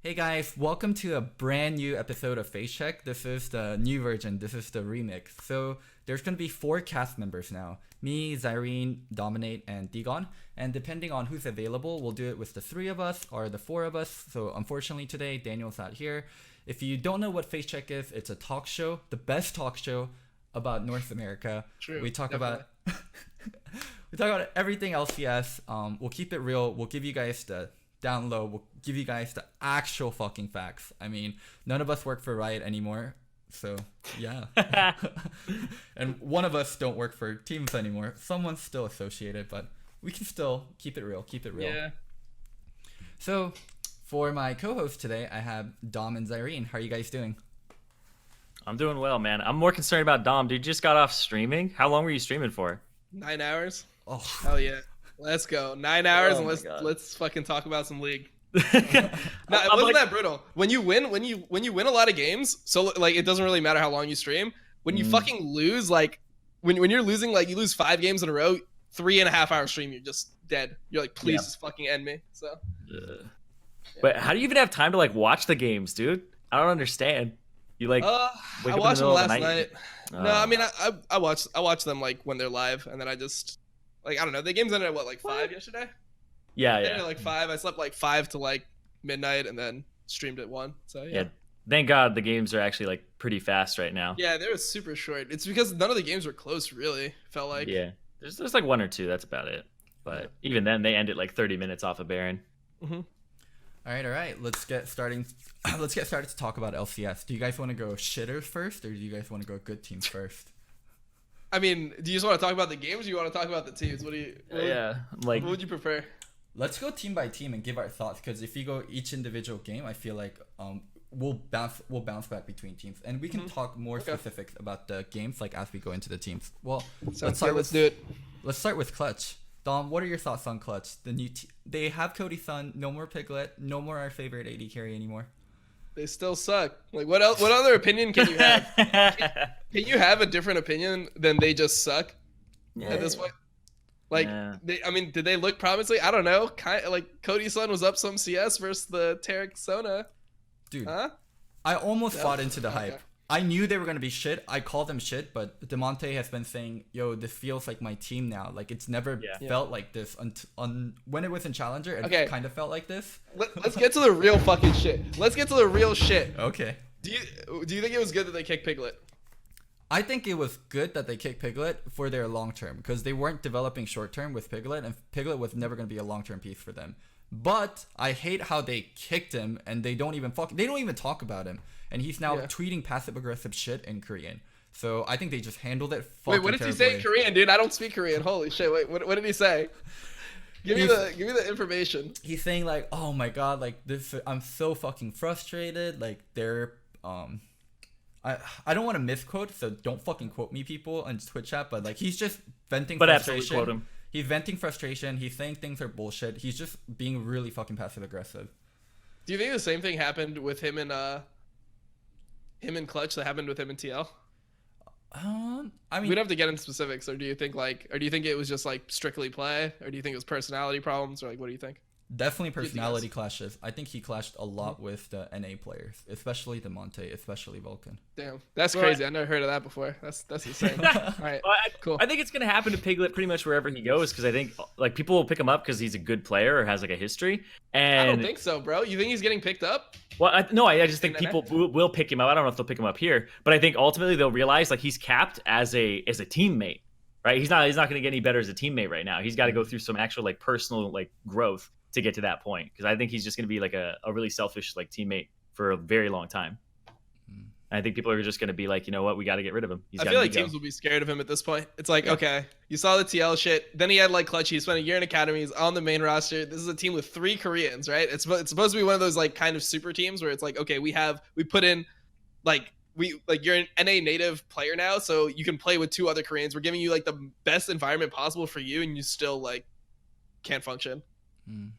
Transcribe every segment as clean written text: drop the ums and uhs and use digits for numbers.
Hey guys, welcome to a brand new episode of Facecheck. This is the new version, this is the remix. So there's going to be 4 cast members now. Me, Zyrene, Dominate, and Digon. And depending on who's available, we'll do it with the 3 of us or the 4 of us. So unfortunately today, Daniel's not here. If you don't know what Facecheck is, it's a talk show, the best talk show about North America. True, We talk definitely. about we talk about everything LCS. We'll keep it real. We'll give you guys the down low. We'll give you guys the actual fucking facts. I mean, none of us work for Riot anymore, so yeah. And one of us don't work for teams anymore. Someone's still associated, but we can still keep it real. Keep it real. Yeah. So, for my co-host today, I have Dom and Zyrene. How are you guys doing? I'm doing well, man. I'm more concerned about Dom. Dude, you just got off streaming. How long were you streaming for? 9 hours. Oh, Hell yeah. Let's go. 9 hours Oh and my God. let's fucking talk about some League. I'm No, it wasn't like- that brutal. When you win a lot of games, so like it doesn't really matter how long you stream. When you fucking lose, like when you're losing, like you lose 5 games in a row, 3.5 hour stream, you're just dead. You're like, please Yeah. just fucking end me. So But how do you even have time to like watch the games, dude? I don't understand. You like I wake up in the watched them middle of last the night. night? No, I mean I watch them like when they're live, and then I just like I don't know. The games ended at what, like 5 yesterday? Yeah, They ended yeah. at like 5. I slept like 5 to like midnight, and then streamed at 1. So Yeah. Thank God the games are actually like pretty fast right now. Yeah, they were super short. It's because none of the games were close, really. Felt like. Yeah. There's like 1 or 2, that's about it. But even then they ended like 30 minutes off of Baron. Hmm. all right. Let's get starting. Let's get started to talk about LCS. Do you guys want to go shitters first, or do you guys want to go good teams first? I mean, do you just want to talk about the games, or you want to talk about the teams? What Yeah. Like What would you prefer? Let's go team by team and give our thoughts, because if you go each individual game, I feel like we'll bounce back between teams, and we can talk more Okay. specifics about the games like as we go into the teams. Well, Sounds good. Let's do it. Let's start with Clutch. Dom, what are your thoughts on Clutch? The new they have Cody Sun, no more Piglet, no more our favorite AD carry anymore. They still suck. Like, what else? What other opinion can you have? Can you have a different opinion than they just suck at this point? Like, Yeah. did they look promising? I don't know. Kind like Cody Sun was up some CS versus the Tarek Sona. Dude, Huh? I almost No? bought into the Okay. hype. I knew they were gonna be shit. I called them shit, but Demonte has been saying, "Yo, this feels like my team now. Like it's never Yeah. felt like this when it was in Challenger. It Okay. kind of felt like this." Let's get to the real fucking shit. Let's get to the real shit. Okay. Do you think it was good that they kicked Piglet? I think it was good that they kicked Piglet for their long term, because they weren't developing short term with Piglet, and Piglet was never going to be a long term piece for them. But I hate how they kicked him, and they don't even talk about him, and he's now Yeah. tweeting passive aggressive shit in Korean. So I think they just handled it. Wait, what did he say in Korean, dude? I don't speak Korean. Holy shit! Wait, what did he say? Give me the information. He's saying like, "Oh my god, like this, I'm so fucking frustrated. Like they're I don't want to misquote, so don't fucking quote me, people, on Twitch chat. But like, he's just venting But absolutely frustration. quote him. He's venting frustration. He's saying things are bullshit. He's just being really fucking passive aggressive. Do you think the same thing happened with him and Clutch that happened with him and TL? I mean, We don't have to get into specifics, or do you think it was just like strictly play, or do you think it was personality problems, or like what do you think? definitely you think personality clashes. I think he clashed a lot with the NA players, especially the Monte, especially Vulcan. Damn, that's Well, crazy. I never heard of that before. That's insane. All right, Well, cool. I think it's gonna happen to Piglet pretty much wherever he goes, because I think like people will pick him up because he's a good player or has like a history. And I don't think so, bro. You think he's getting picked up? well, I just think In people will pick him up. I don't know if they'll pick him up here, but I think ultimately they'll realize like he's capped as a teammate, right? He's not going to get any better as a teammate right now. He's got to go through some actual like personal like growth to get to that point, because I think he's just going to be like a really selfish like teammate for a very long time. And I think people are just going to be like, you know what, we got to get rid of him. He's I got feel an like ego. teams will be scared of him at this point. It's like, okay, you saw the TL shit. Then he had like Clutch. He spent a year in academies on the main roster. This is a team with 3 Koreans, right? It's supposed to be one of those like kind of super teams where it's like, okay, we put in like you're an NA native player now, so you can play with 2 other Koreans. We're giving you like the best environment possible for you, and you still like can't function. Mm.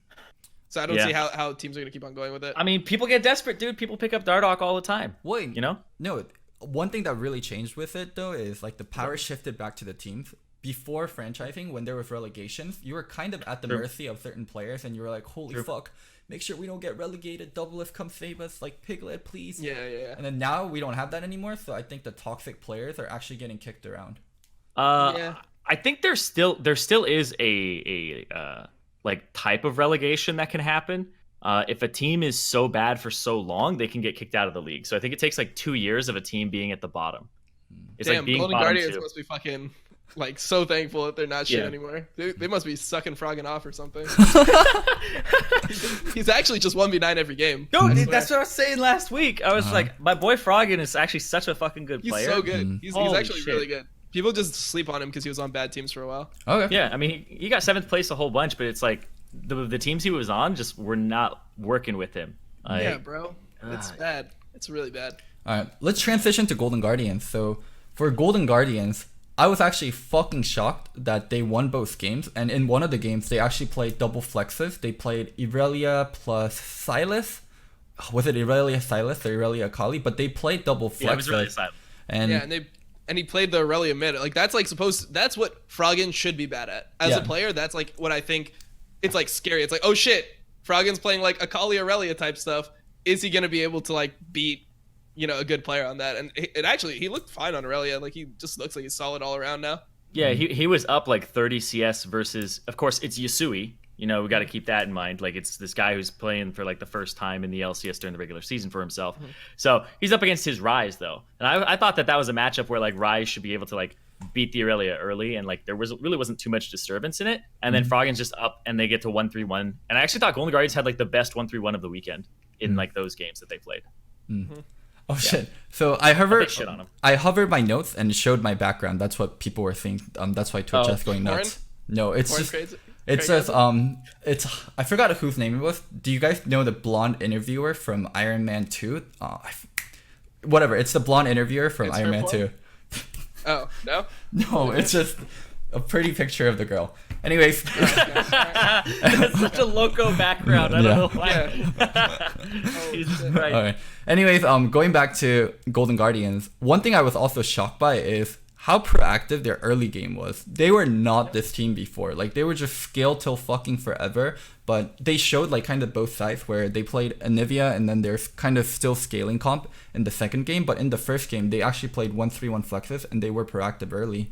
So I don't Yeah. see how teams are gonna keep on going with it. I mean, people get desperate, dude. People pick up Dardoch all the time. Wait, You know? no. One thing that really changed with it though is like the power shifted back to the teams. before franchising, when there was relegations, you were kind of at the True. mercy of certain players, and you were like, holy True. fuck, make sure we don't get relegated. Doublelift, come save us, like Piglet, please. Yeah. And then now we don't have that anymore, so I think the toxic players are actually getting kicked around. Yeah. I think there still is a like type of relegation that can happen. If a team is so bad for so long, they can get kicked out of the league. So I think it takes like 2 years of a team being at the bottom. It's Damn, like being Golden bottom Guardians two. must be fucking like so thankful that they're not shit Yeah. anymore. They must be sucking Froggen off or something. He's actually just 1v9 every game. No, I dude, swear. that's what I was saying last week. I was Uh-huh. like, my boy Froggen is actually such a fucking good He's player. so good. Mhm. He's Holy actually shit. really good. People just sleep on him because he was on bad teams for a while. Okay. Yeah, I mean, he got 7th place a whole bunch, but it's like the teams he was on just were not working with him. Like, Yeah, bro. It's bad. It's really bad. All right, let's transition to Golden Guardians. So for Golden Guardians, I was actually fucking shocked that they won both games. And in one of the games, they actually played double flexes. They played Irelia plus Silas. Was it Irelia Silas or Irelia Akali? But they played double flexes. Yeah, it was really silent. And Yeah, and he played the Aurelia mid. Like that's like that's what Froggen should be bad at. As Yeah. a player, that's like what I think it's like scary. It's like, oh shit, Froggen's playing like Akali Aurelia type stuff. Is he gonna be able to like beat, a good player on that? And it actually he looked fine on Aurelia. Like he just looks like he's solid all around now. Yeah, he was up like 30 CS versus, of course, it's Yasui. We got to keep that in mind. Like, it's this guy who's playing for like the first time in the LCS during the regular season for himself. So he's up against his Ryze though, and I thought that was a matchup where like Ryze should be able to like beat the Aurelia early, and like there wasn't too much disturbance in it. And then Froggen's just up, and they get to 1-3-1. And I actually thought Golden Guardians had like the best 1-3-1 of the weekend in like those games that they played. oh shit! So I hovered. Big shit on 'em. I hovered my notes and showed my background. That's what people were saying. That's why Twitch Oh, is going nuts. No, it's Foreign just. trades. It Craig says Hansen? it's I forgot whose name it was. Do you guys know the blonde interviewer from Iron Man 2? Whatever, it's the blonde interviewer from It's Iron her Man form? 2. Oh no. No, it's just a pretty picture of the girl. Anyways, That's such a loco background. I don't know why. Jesus Christ. all right. Anyways, going back to Golden Guardians, one thing I was also shocked by is how proactive their early game was. They were not this team before. Like, they were just scaled till fucking forever. But they showed like kind of both sides, where they played Anivia and then there's kind of still scaling comp in the second game. But in the first game, they actually played 1-3-1 flexes and they were proactive early.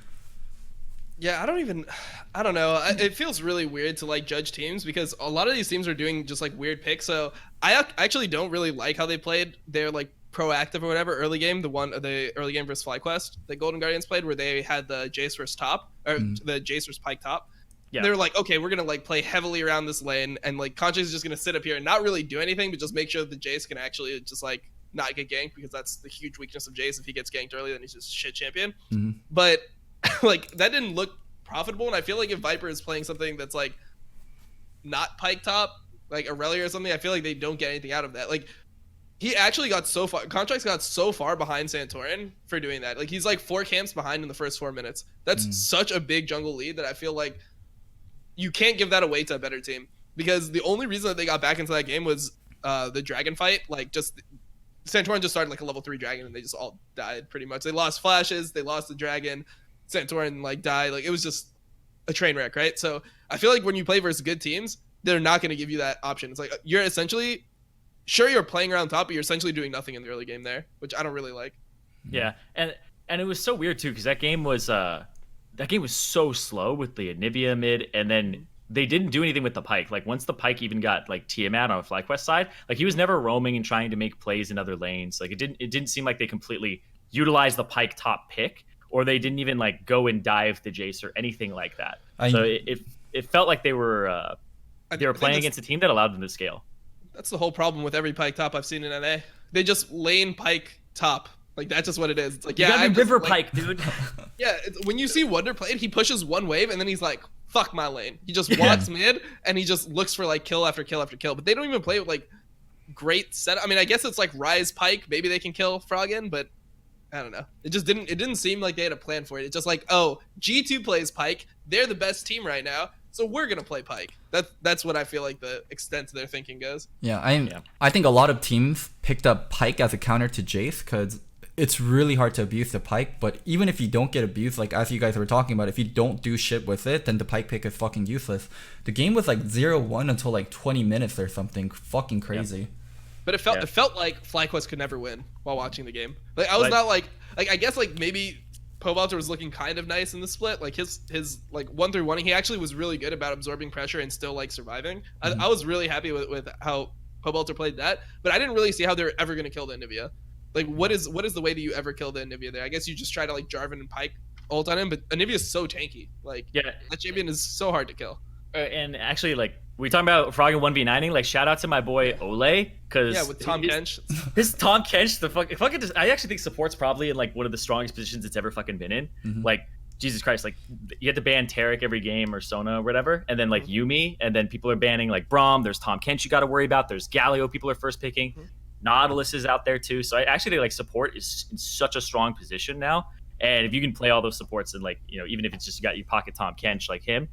Yeah, I don't know. It feels really weird to like judge teams because a lot of these teams are doing just like weird picks. So I actually don't really like how they played their like proactive or whatever early game. The early game versus FlyQuest that Golden Guardians played, where they had the Jace versus top or the Jace versus Pike top. Yeah. They were like, okay, we're gonna like play heavily around this lane, and like Conche's is just gonna sit up here and not really do anything, but just make sure that the Jace can actually just like not get ganked, because that's the huge weakness of Jace. If he gets ganked early, then he's just shit champion. Mhm. But like that didn't look profitable, and I feel like if Viper is playing something that's like not Pike top, like Aurelia or something, I feel like they don't get anything out of that. Like he actually got so far, Contracts got so far behind Santorin for doing that. Like he's like 4 camps behind in the first 4 minutes. That's such a big jungle lead that I feel like you can't give that away to a better team, because the only reason that they got back into that game was the dragon fight. Like just Santorin just started like a level 3 dragon and they just all died pretty much. They lost flashes, they lost the dragon, Santorin like died. Like it was just a train wreck, right? So I feel like when you play versus good teams, they're not going to give you that option. It's like you're essentially, sure, you're playing around top, but you're essentially doing nothing in the early game there, which I don't really like. Yeah, and it was so weird too, because that game was so slow with the Anivia mid, and then they didn't do anything with the Pike. Like once the Pike even got like Tiamat on FlyQuest side, like he was never roaming and trying to make plays in other lanes. Like it didn't seem like they completely utilized the Pike top pick, or they didn't even like go and dive the Jace or anything like that. So it felt like they were playing against a team that allowed them to scale. That's the whole problem with every Pike top I've seen in NA. They just lane Pike top. Like that's just what it is. It's like, You yeah, gotta I'm be River just, like, Pike, dude. yeah. When you see Wonder play it, he pushes one wave and then he's like, "Fuck my lane." He just walks mid and he just looks for like kill after kill after kill. But they don't even play with like great setup. I mean, I guess it's like Ryze Pike. Maybe they can kill Froggen, but I don't know. It just didn't. It didn't seem like they had a plan for it. It's just like, oh, G2 plays Pike. They're the best team right now, so we're gonna play Pike. That's what I feel like the extent of their thinking goes. Yeah, I think a lot of teams picked up Pike as a counter to Jace, because it's really hard to abuse the pike. But even if you don't get abused, like as you guys were talking about, if you don't do shit with it, then the pike pick is fucking useless. The game was like 0-1 until like 20 minutes or something. Fucking crazy. But it felt like FlyQuest could never win while watching the game. Like I was not like I guess like maybe Pobelter was looking kind of nice in the split. Like his like 1-1, he actually was really good about absorbing pressure and still like surviving. I was really happy with how Pobelter played that, but I didn't really see how they're ever going to kill the Anivia. Like what is the way that you ever kill the Anivia there? I guess you just try to like Jarvan and Pike ult on him, but Anivia is so tanky. Like that champion is so hard to kill. And actually, like we talking about Froggen 1v9ing, like shout out to my boy Ole, because with Tom Kench. This Tom Kench, fucking I actually think support's probably in like one of the strongest positions it's ever fucking been in. Like Jesus Christ, like you have to ban Tarek every game or Sona or whatever, and then like Yumi, and then people are banning like Braum. There's Tom Kench you got to worry about. There's Galio people are first picking. Nautilus is out there too. So I actually think like support is in such a strong position now, and if you can play all those supports and like even if it's just you pocket Tom Kench like him.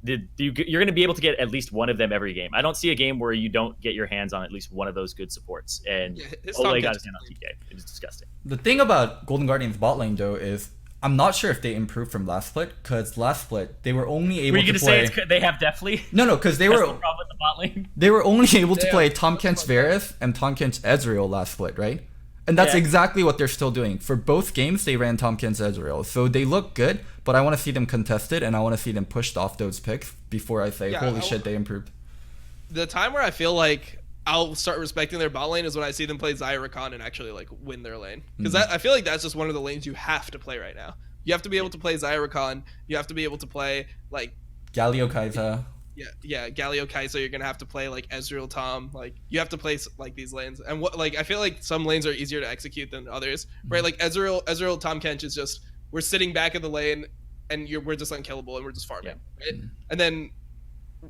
You're going to be able to get at least one of them every game. I don't see a game where you don't get your hands on at least one of those good supports. And Ole got his hand on TK. It is disgusting. The thing about Golden Guardians bot lane, though, is I'm not sure if they improved from last split, because last split, they were only able to play... Were you going to say they have definitely? No, because they were... That's the problem with the bot lane. They were only able to play Tom Kench Varus and Tom Kench Ezreal last split, right? And that's exactly what they're still doing. For both games, they ran Tom Kench Ezreal. So they look good, but I want to see them contested, and I want to see them pushed off those picks before I say, holy shit, they improved. The time where I feel like I'll start respecting their bot lane is when I see them play Xayah Rakan and actually like win their lane. Because I feel like that's just one of the lanes you have to play right now. You have to be able to play Xayah Rakan. You have to be able to play like... Galio Kai'Sa. Yeah, Galio Kai'Sa, you're gonna have to play like Ezreal Tom, like you have to play like these lanes, and what like I feel like some lanes are easier to execute than others, right? Like Ezreal Tom Kench is just we're sitting back in the lane, and we're just unkillable and we're just farming, right? And then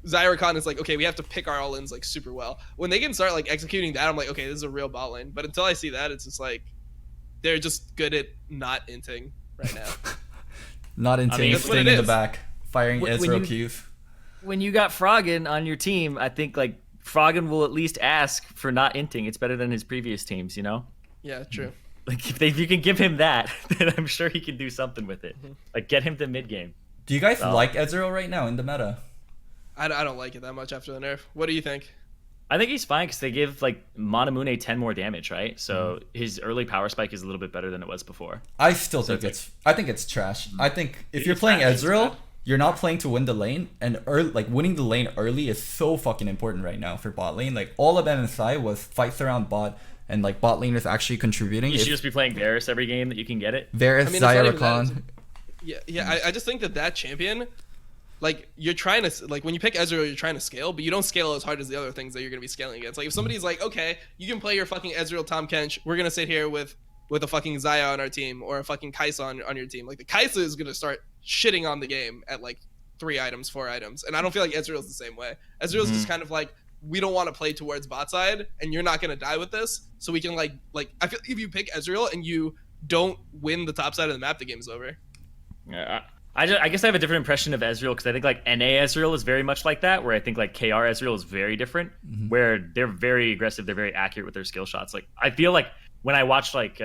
Xayah Rakan is like, okay, we have to pick our all-ins like super well. When they can start like executing that, I'm like, okay, this is a real bot lane. But until I see that, it's just like they're just good at not inting right now. Not inting, staying in the back, firing Ezreal Qs. When you got Froggen on your team, I think like Froggen will at least ask for not inting. It's better than his previous teams, Yeah, true. Like if you can give him that, then I'm sure he can do something with it. Like get him to mid game. Do you guys like Ezreal right now in the meta? I don't like it that much after the nerf. What do you think? I think he's fine because they give like Manamune 10 more damage, right? So his early power spike is a little bit better than it was before. I still think I think it's trash. I think if you're playing Ezreal, you're not playing to win the lane, and winning the lane early is so fucking important right now for bot lane. Like all of MSI was fights around bot, and like bot lane is actually contributing. You should just be playing Varus every game that you can get it. Varus, Xayah Rakan. I just think that champion, like you're trying to like when you pick Ezreal, you're trying to scale, but you don't scale as hard as the other things that you're gonna be scaling against. Like if somebody's like, okay, you can play your fucking Ezreal Tom Kench, we're gonna sit here with a fucking Xayah on our team or a fucking Kai'Sa on your team. Like the Kai'Sa is gonna start shitting on the game at like 3 items, 4 items, and I don't feel like Ezreal's the same way. Ezreal's just kind of like, we don't want to play towards bot side, and you're not gonna die with this, so we can like I feel if you pick Ezreal and you don't win the top side of the map, the game's over. Yeah, I guess I have a different impression of Ezreal because I think like NA Ezreal is very much like that, where I think like KR Ezreal is very different, where they're very aggressive, they're very accurate with their skill shots. Like I feel like when I watch like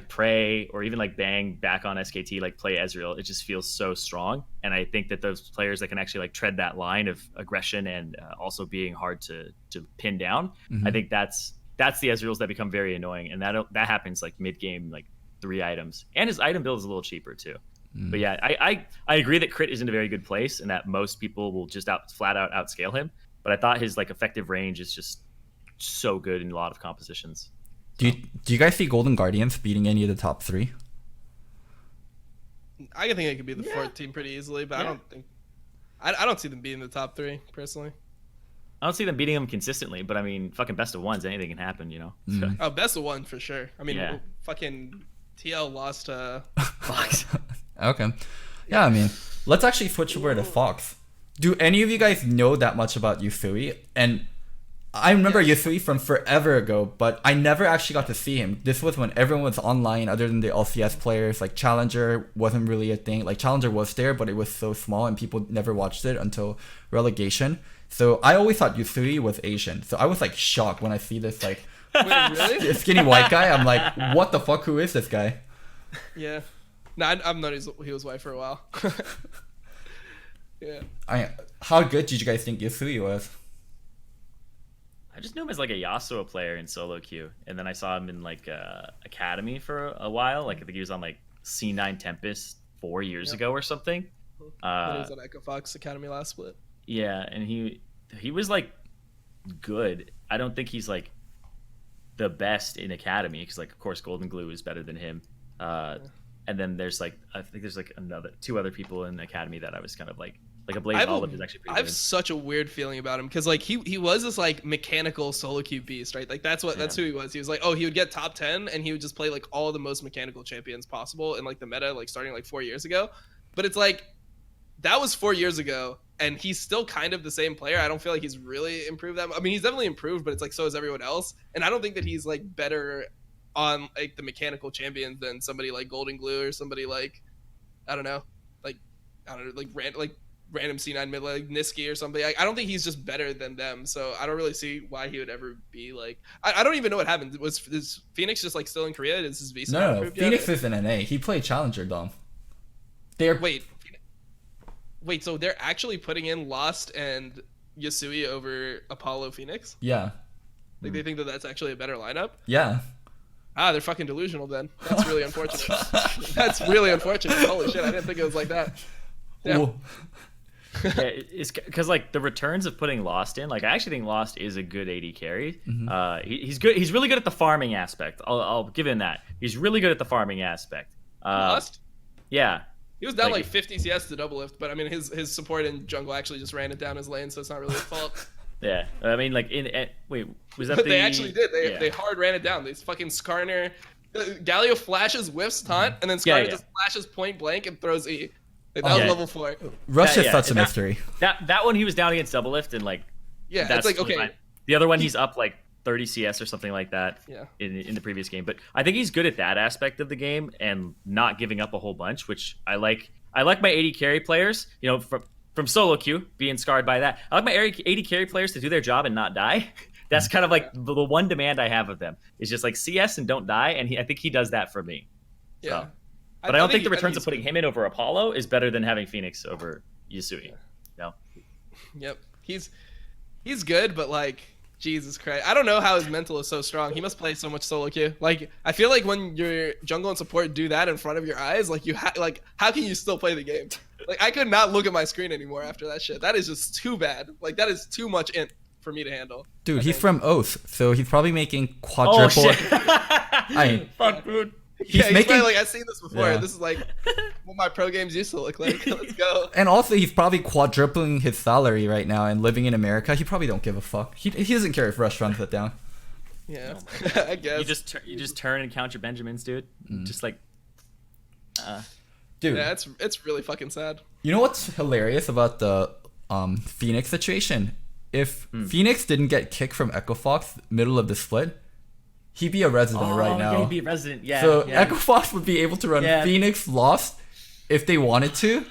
Prey or even like Bang back on SKT like play Ezreal, it just feels so strong. And I think that those players that can actually like tread that line of aggression and also being hard to pin down, I think that's the Ezreals that become very annoying, and that happens like mid game, like 3 items, and his item build is a little cheaper too. But yeah, I agree that crit isn't a very good place, and that most people will just flat out outscale him. But I thought his like effective range is just so good in a lot of compositions. Do you guys see Golden Guardians beating any of the top 3? I can think it could be the 4th team pretty easily, but I don't see them beating the top 3 personally. I don't see them beating them consistently, but I mean, fucking best of ones, anything can happen, Oh, best of 1 for sure. I mean, fucking TL lost to Fox. Okay. Yeah, I mean, let's actually switch over to Fox. Do any of you guys know that much about Yusui? And I remember Yusui from forever ago, but I never actually got to see him. This was when everyone was online other than the LCS players. Like Challenger wasn't really a thing. Like Challenger was there, but it was so small and people never watched it until relegation. So I always thought Yusui was Asian. So I was like shocked when I see this like Wait, really? Skinny white guy. I'm like, what the fuck? Who is this guy? Yeah. No, I've known he was white for a while. Yeah. How good did you guys think Yasui was? I just knew him as like a Yasuo player in solo queue, and then I saw him in like academy for a while. Like I think he was on like C9 Tempest 4 years ago or something. He was on Echo Fox Academy last split. Yeah, and he was like good. I don't think he's like the best in academy because like of course Golden Glue is better than him. And then there's like I think there's like two other people in academy that I was kind of like a Blaze Olive is actually pretty I have good. such a weird feeling about him because like he was this like mechanical solo queue beast, right? Like that's who he was. He was like, oh, he would get top 10 and he would just play like all the most mechanical champions possible in like the meta, like starting like 4 years ago. But it's like that was 4 years ago and he's still kind of the same player. I don't feel like he's really improved that much. I mean, he's definitely improved, but it's like so is everyone else. And I don't think that he's like better on like the mechanical champions than somebody like Golden Glue or somebody like I don't know, like random C9 mid like Niski or something. I don't think he's just better than them, so I don't really see why he would ever be like. I don't even know what happened. Is Phoenix just like still in Korea? Is his visa not No, approved Phoenix yet? is in NA. He played Challenger, Dom. Wait, so they're actually putting in Lost and Yasui over Apollo Phoenix? Yeah. Like they think that that's actually a better lineup? Yeah. They're fucking delusional then. That's really unfortunate. That's really unfortunate. Holy shit, I didn't think it was like that. Yeah. Yeah, it's because like the returns of putting Lost in, like I actually think Lost is a good AD carry. He's good. He's really good at the farming aspect. I'll give him that. He's really good at the farming aspect. Lost? Yeah. He was down like 50 CS to double lift, but I mean his support in jungle actually just ran it down his lane, so it's not really his fault. Yeah, I mean like wait, was that But they actually did. They hard ran it down. They fucking Skarner, Galio flashes, whiffs taunt, and then Skarner just flashes point blank and throws E. Like, that was level 4. Rush is such a mystery. That one he was down against double lift and like it's like okay. Fine. The other one he's up like 30 CS or something like that. Yeah. In the previous game, but I think he's good at that aspect of the game and not giving up a whole bunch, which I like. I like my AD carry players, you know, from solo queue being scarred by that. I like my AD carry players to do their job and not die. That's kind of like the one demand I have of them is just like CS and don't die, and I think he does that for me. Yeah. So. But I don't think the returns of putting him in over Apollo is better than having Phoenix over Yasui. No. Yep. He's good, but like Jesus Christ. I don't know how his mental is so strong. He must play so much solo queue. Like I feel like when your jungle and support do that in front of your eyes, like how can you still play the game? Like I could not look at my screen anymore after that shit. That is just too bad. Like that is too much int for me to handle. Dude, he's from Oath, so he's probably making quadruple. Oh shit. Fuck, dude. He's making like I've seen this before. Yeah. This is like what my pro games used to look like. Let's go. And also, he's probably quadrupling his salary right now and living in America. He probably don't give a fuck. He doesn't care if Rush runs it down. Yeah, I guess. You just turn and count your Benjamins, dude. Just like, dude. Yeah, it's really fucking sad. You know what's hilarious about the Phoenix situation? If Phoenix didn't get kicked from Echo Fox middle of the split, he'd be a resident right now. Yeah, he'd be a resident. Yeah. So yeah. Echo Fox would be able to run Phoenix Lost if they wanted to,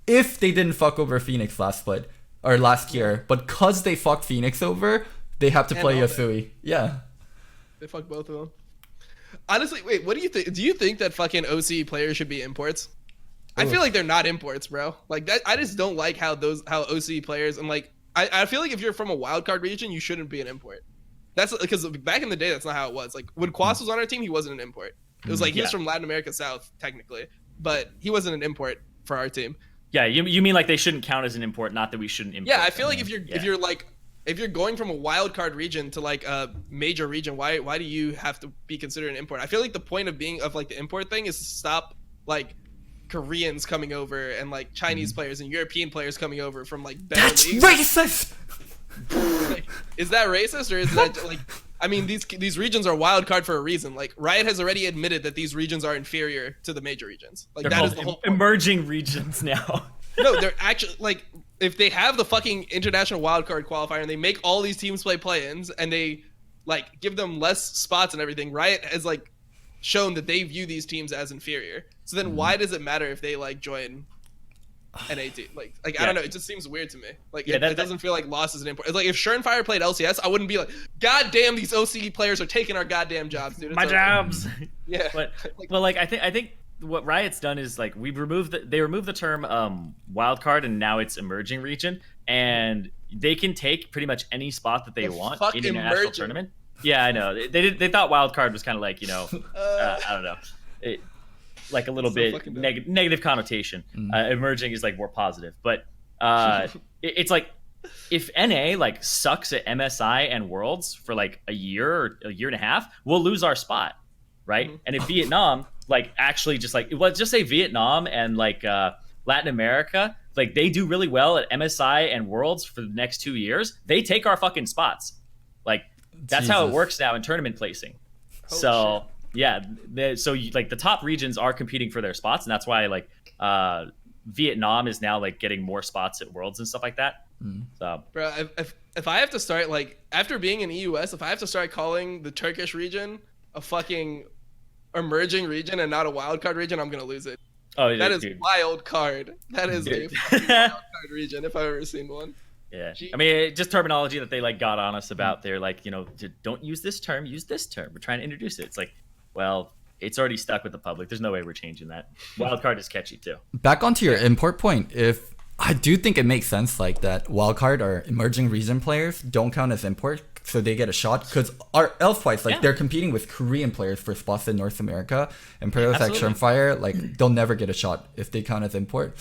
if they didn't fuck over Phoenix last split or last year. But cause they fucked Phoenix over, they have to play Yasui. Yeah. They fucked both of them. Honestly, wait, what do you think? Do you think that fucking OC players should be imports? I feel like they're not imports, bro. Like that, I just don't like how OC players and like I feel like if you're from a wildcard region, you shouldn't be an import. That's because back in the day, that's not how it was. Like when Quas was on our team, he wasn't an import. It was like he was from Latin America South, technically, but he wasn't an import for our team. Yeah, you mean like they shouldn't count as an import, not that we shouldn't import. Yeah, I feel like if you're going from a wild card region to like a major region, why do you have to be considered an import? I feel like the point of like the import thing is to stop like Koreans coming over and like Chinese players and European players coming over from like better leagues. Racist. Like, is that racist or is that like? I mean, these regions are wild card for a reason. Like Riot has already admitted that these regions are inferior to the major regions. Like they're that is the whole point. Emerging regions now. No, they're actually like if they have the fucking international wildcard qualifier and they make all these teams play play-ins and they like give them less spots and everything, Riot has like shown that they view these teams as inferior. So then why does it matter if they like join NA team. Like I Yeah. don't know. It just seems weird to me. Like Yeah, it doesn't feel like loss is an important. It's like if Surenfire played LCS, I wouldn't be like, God damn, these OCE players are taking our goddamn jobs, dude. It's My over. jobs. Yeah. But like I think what Riot's done is like they removed the term wildcard, and now it's emerging region, and they can take pretty much any spot that they want fuck in a national emerging? tournament. Yeah, I know. They thought wildcard was kind of like, I don't know. Like a little So bit fucking dumb. negative connotation. Emerging is like more positive, but it's like if NA like sucks at MSI and Worlds for like a year or a year and a half, we'll lose our spot, right? Mhm. And if Vietnam like actually just like just say Vietnam and like Latin America, like they do really well at MSI and Worlds for the next 2 years, they take our fucking spots. Like that's how it Jesus. works now in tournament placing. Holy So yeah, like the top regions are competing for their spots, and that's why like Vietnam is now like getting more spots at Worlds and stuff like that. So Bro, if I have to start like after being in EUS, if I have to start calling the Turkish region a fucking emerging region and not a wild card region, I'm gonna lose it. That is dude. wild card. That is a Dude. fucking wild card region if I've ever seen one. Yeah, Gee. I mean, just terminology that they like got on us about. They're like, don't use this term, use this term. We're trying to introduce it. It's like, well, it's already stuck with the public. There's no way we're changing that. Wildcard is catchy too. Back onto your import point, if I do think it makes sense like that wildcard or emerging region players don't count as import, so they get a shot because elsewise like Yeah. they're competing with Korean players for spots in North America, and players like Absolutely. Surenfire like they'll never get a shot if they count as import.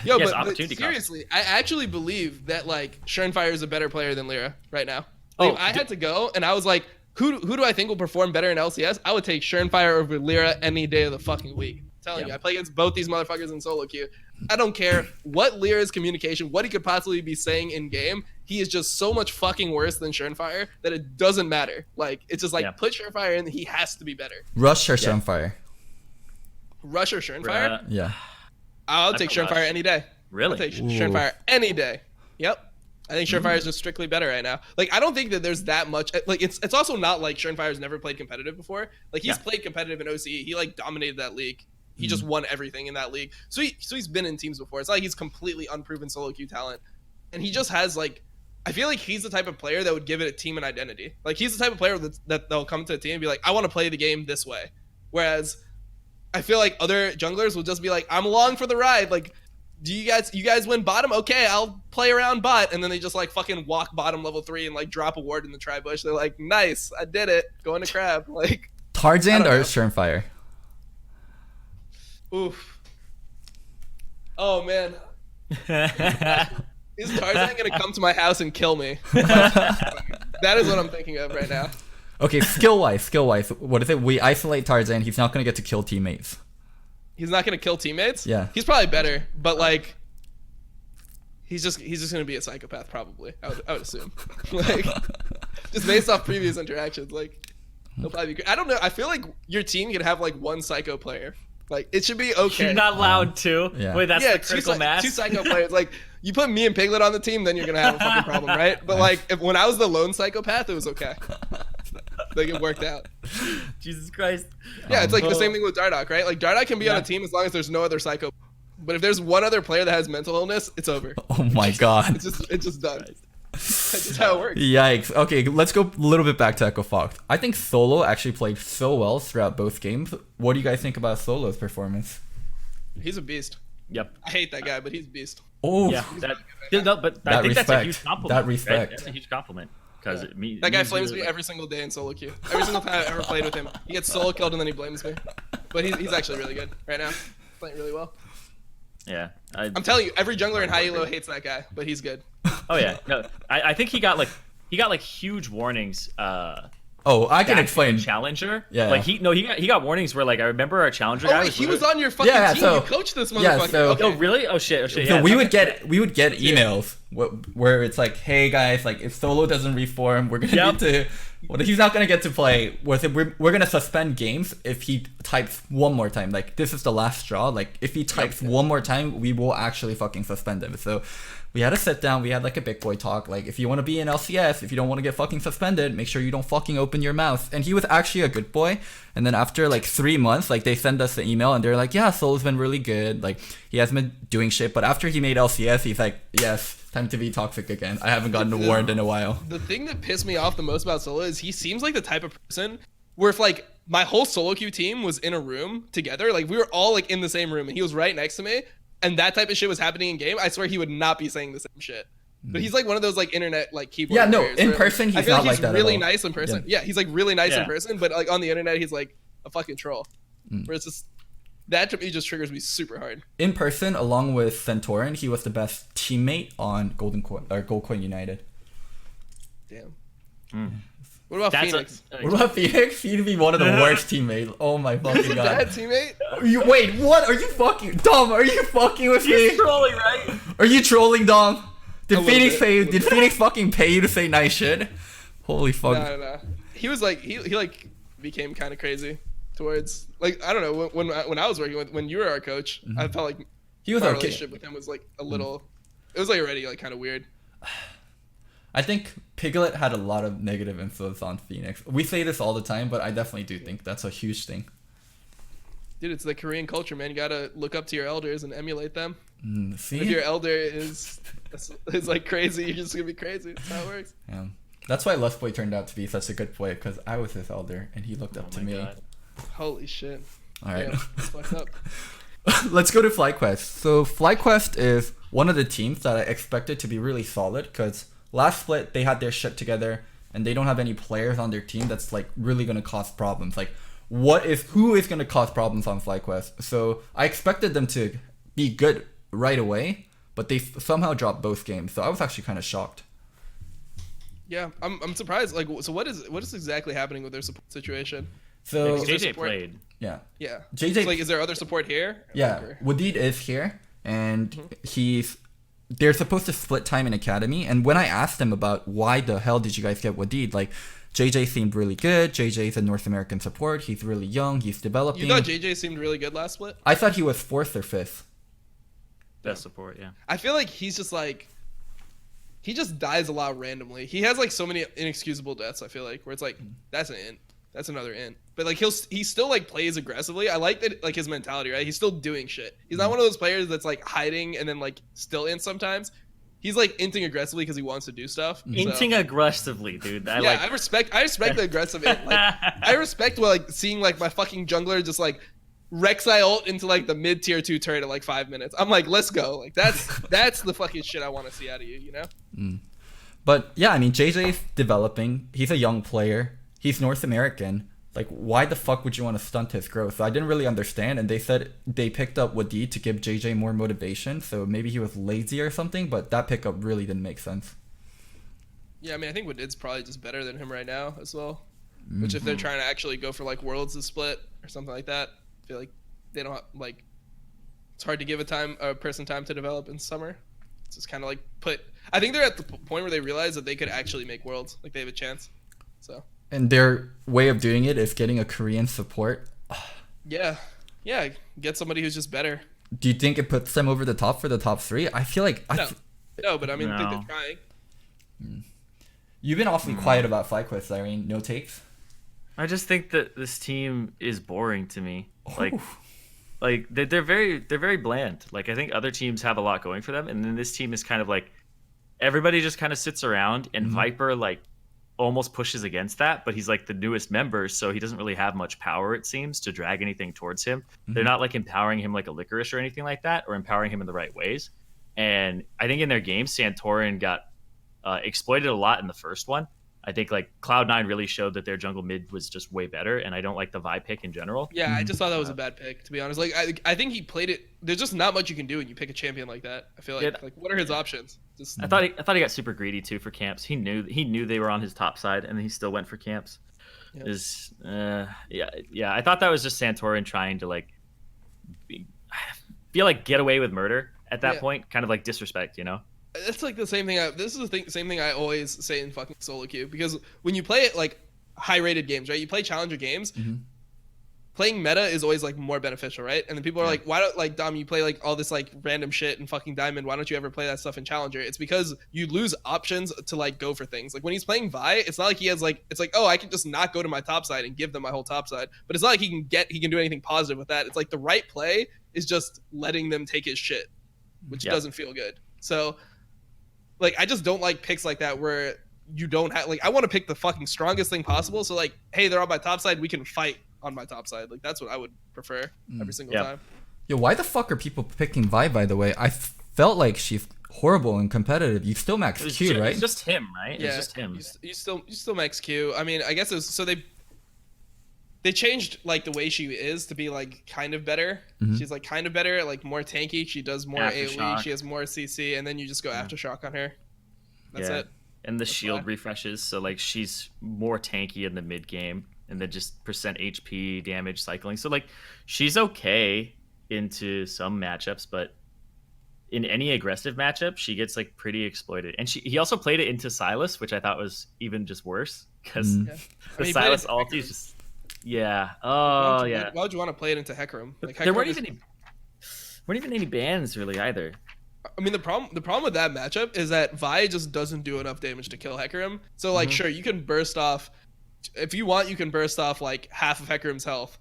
Yo, Yes, but opportunity cost. seriously, I actually believe that like Surenfire is a better player than Lyra right now. Like, Oh, if I had to go and I was like, who do I think will perform better in LCS? I would take Surenfire over Lyra any day of the fucking week. I'm telling you, I play against both these motherfuckers in solo queue. I don't care what Lyra's communication, what he could possibly be saying in game. He is just so much fucking worse than Surenfire that it doesn't matter. Like it's just like Yeah. put Surenfire in, he has to be better. Rush or Surenfire? Rush or Surenfire? Yeah. I'll I'd take go Surenfire Rush. any day. Really? I'll take Ooh. Surenfire any day. Yep. I think Surenfire is just strictly better right now. Like I don't think that there's that much. Like it's also not like Surenfire's never played competitive before. Like he's Yeah. played competitive in OCE. He like dominated that league. He just won everything in that league. So he's been in teams before. It's not like he's completely unproven solo queue talent. And he just has like, I feel like he's the type of player that would give it a team and identity. Like he's the type of player that they'll come to a team and be like, I want to play the game this way. Whereas I feel like other junglers will just be like, I'm along for the ride. Like, do you guys win bottom? Okay, I'll play around bot. And then they just like fucking walk bottom level 3 and like drop a ward in the tri bush. They're like, nice, I did it. Going to crab. Like, Tarzan I don't or know. Surenfire? oof. Oh man. Is Tarzan gonna come to my house and kill me? That is what I'm thinking of right now. Okay, skill wise, what is it? We isolate Tarzan. He's not gonna get to kill teammates. He's not gonna kill teammates. Yeah. He's probably better, but like, he's just gonna be a psychopath probably. I would assume. Like, just based off previous interactions, like, he'll probably be. I don't know. I feel like your team could have like one psycho player. Like, it should be okay. You're not allowed to. Yeah. Wait, that's yeah, the critical mass. two psycho players. Like, you put me and Piglet on the team, then you're gonna have a fucking problem, right? But like, when I was the lone psychopath, it was okay. Like, it worked out. Jesus Christ. Yeah, it's like the same thing with Dardoch, right? Like, Dardoch can be on a team as long as there's no other psycho. But if there's one other player that has mental illness, it's over. Oh my god. It's just done. That's just how it works. Yikes. Okay, let's go a little bit back to Echo Fox. I think Solo actually played so well throughout both games. What do you guys think about Solo's performance? He's a beast. Yep. I hate that guy, but he's a beast. Oh, Yeah. But I That think that's a respect. huge compliment. That right? respect. That's a huge compliment. Because That guy flames me every single day in solo queue. Every single time I've ever played with him, he gets solo killed and then he blames me. But he's actually really good right now. Playing really well. Yeah. I'm telling you, every jungler in high elo hates that guy, but he's good. Oh yeah. No, I think he got like huge warnings. oh, I can back explain. in Challenger. Yeah. Like he got warnings where like I remember our Challenger Oh guy wait, he was on your fucking Yeah, team. so- You coached this yeah, motherfucker. so- Okay. Oh really? Oh shit. So Yeah. we would get emails where it's like, hey guys, like if Solo doesn't reform, we're gonna Yep. need to. Well, he's not gonna get to play. We're gonna suspend games if he types one more time. Like this is the last straw. Like if he types one more time, we will actually fucking suspend him. So we had a sit down. We had like a big boy talk. Like, if you want to be in LCS, if you don't want to get fucking suspended, make sure you don't fucking open your mouth. And he was actually a good boy. And then after like 3 months, like they send us the email and they're like, yeah, Solo's been really good. Like, he hasn't been doing shit. But after he made LCS, he's like, yes, time to be toxic again. I haven't gotten warned in a while. The thing that pissed me off the most about Solo is he seems like the type of person where if like my whole solo queue team was in a room together, like we were all like in the same room and he was right next to me, and that type of shit was happening in game, I swear he would not be saying the same shit. But he's like one of those like internet like keyboard. Yeah, no, players in where, person like, he's I feel not like he's like that. really at all. nice in person. Yeah, he's like really nice in person, but like on the internet he's like a fucking troll. Where it's just that to me just triggers me super hard. In person, along with Centauran, he was the best teammate on Gold Coin United. Damn. What about Phoenix? What about Phoenix? He'd be one of the worst teammates. Oh my fucking god. Bad teammate? Wait, what? Are you fucking Dom? Are you fucking with me? He's trolling, right? Are you trolling, Dom? Did Phoenix bit. Phoenix fucking pay you to say nice shit? Holy fuck. No. He was like he like became kind of crazy towards like I don't know when I was working with when you were our coach, I felt like He was my okay. relationship with him was like a little. It was like already like kind of weird. I think Piglet had a lot of negative influence on Phoenix. We say this all the time, but I definitely do think that's a huge thing. Dude, it's the Korean culture, man. You gotta look up to your elders and emulate them. See? If your elder is like crazy, you're just gonna be crazy. That's how it works. Yeah. That's why Lust Boy turned out to be such a good boy, because I was his elder and he looked up to me. God. Holy shit. All right. Damn, it's fucked up. Let's go to FlyQuest. So FlyQuest is one of the teams that I expected to be really solid, because last split they had their shit together and they don't have any players on their team that's like really gonna cause problems. Like, who is gonna cause problems on FlyQuest? So I expected them to be good right away, but they somehow dropped both games. So I was actually kind of shocked. Yeah, I'm surprised. Like, so what is exactly happening with their support situation? So Is there JJ support? played. yeah, Yeah. JJ. So, like, is there other support here? Yeah, Or- Wadid is here, and they're supposed to split time in academy. And when I asked them about why the hell did you guys get Wadid, like, JJ seemed really good. JJ's a North American support. He's really young. He's developing. You thought JJ seemed really good last split? I thought he was 4th or 5th. Best support, yeah. I feel like he's just like he just dies a lot randomly. He has like so many inexcusable deaths. I feel like where it's like that's an int, that's another int. But like he still like plays aggressively. I like that like his mentality, right? He's still doing shit. He's not one of those players that's like hiding and then like still int sometimes. He's like inting aggressively because he wants to do stuff. Inting aggressively, dude. I respect the aggressive int. Like I respect like seeing like my fucking jungler just like Rek'Sai ult into like the mid tier 2 turret at like 5 minutes. I'm like, let's go. Like that's the fucking shit I want to see out of you, you know? But yeah, I mean, JJ's developing. He's a young player. He's North American. Like, why the fuck would you want to stunt his growth? So I didn't really understand. And they said they picked up Wadid to give JJ more motivation. So maybe he was lazy or something, but that pickup really didn't make sense. Yeah, I mean, I think Wadid's probably just better than him right now as well. Which if they're trying to actually go for like Worlds to split or something like that, I feel like they don't have, like it's hard to give a person time to develop in summer. It's just kind of like I think they're at the point where they realize that they could actually make Worlds, like they have a chance. So. And their way of doing it is getting a Korean support. Yeah, get somebody who's just better. Do you think it puts them over the top for the top 3? I feel like No, but I mean, I think No. they're trying. You've been awfully quiet about FlyQuest, Irene. No takes? I just think that this team is boring to me. Like, Ooh. they're very bland. Like, I think other teams have a lot going for them, and then this team is kind of like everybody just kind of sits around, and Viper like almost pushes against that, but he's like the newest member, so he doesn't really have much power, it seems, to drag anything towards him. They're not like empowering him like a Licorice or anything like that, or empowering him in the right ways. And I think in their game, Santorin got exploited a lot in the first one. I think like Cloud9 really showed that their jungle mid was just way better, and I don't like the Vi pick in general. Yeah, I just thought that was a bad pick, to be honest. Like, I think he played it. There's just not much you can do when you pick a champion like that. I feel like, Yeah. like what are his options? Just I thought he got super greedy too for camps. He knew they were on his top side, and he still went for camps. Yeah. Yeah. I thought that was just Santorin trying to like feel like get away with murder at that point, kind of like disrespect, you know. It's like the same thing. This is the same thing I always say in fucking solo queue, because when you play it like high rated games, right? You play challenger games. playing meta is always like more beneficial, right? And then people are Yeah. like, why don't like Dom, you play like all this like random shit in fucking Diamond? Why don't you ever play that stuff in Challenger? It's because you lose options to like go for things. Like when he's playing Vi, it's not like he has like, it's like, oh, I can just not go to my top side and give them my whole top side. But it's not like he can do anything positive with that. It's like the right play is just letting them take his shit, which doesn't feel good. So like I just don't like picks like that where you don't have like, I want to pick the fucking strongest thing possible. So like, hey, they're on my top side, we can fight on my top side. Like that's what I would prefer every single time. Yo, why the fuck are people picking Vi, by the way? I felt like she's horrible and competitive. You still max Q, right? It's just him, right? Yeah, It's just him. You still max Q. I mean, I guess it's so they changed like the way she is to be like kind of better. She's like kind of better, like more tanky. She does more AoE. She has more CC, and then you just go aftershock on her. That's it. And the shield refreshes, so like she's more tanky in the mid game, and then just percent HP damage cycling. So like she's okay into some matchups, but in any aggressive matchup, she gets like pretty exploited. And he also played it into Silas, which I thought was even just worse because the Silas ulti is just why would you want to play it into Hecarim? Like there weren't even any bans really either. I mean, the problem with that matchup is that Vi just doesn't do enough damage to kill Hecarim. So like, sure, you can burst off. If you want, you can burst off like half of Hecarim's health.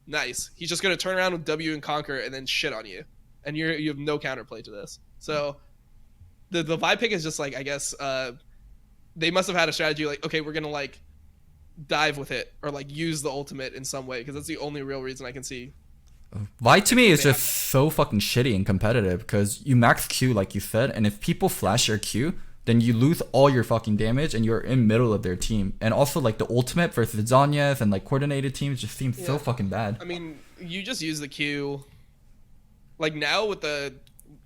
Nice. He's just gonna turn around with W and Conquer and then shit on you, and you have no counterplay to this. So the Vi pick is just like, I guess they must have had a strategy like, okay, we're gonna like dive with it or like use the ultimate in some way because that's the only real reason I can see. Vi to me is just so fucking shitty and competitive because you max Q like you said, and if people flash your Q, then you lose all your fucking damage and you're in middle of their team. And also like the ultimate versus Zhonya's and like coordinated teams just seems so fucking bad. I mean, you just use the Q like now with the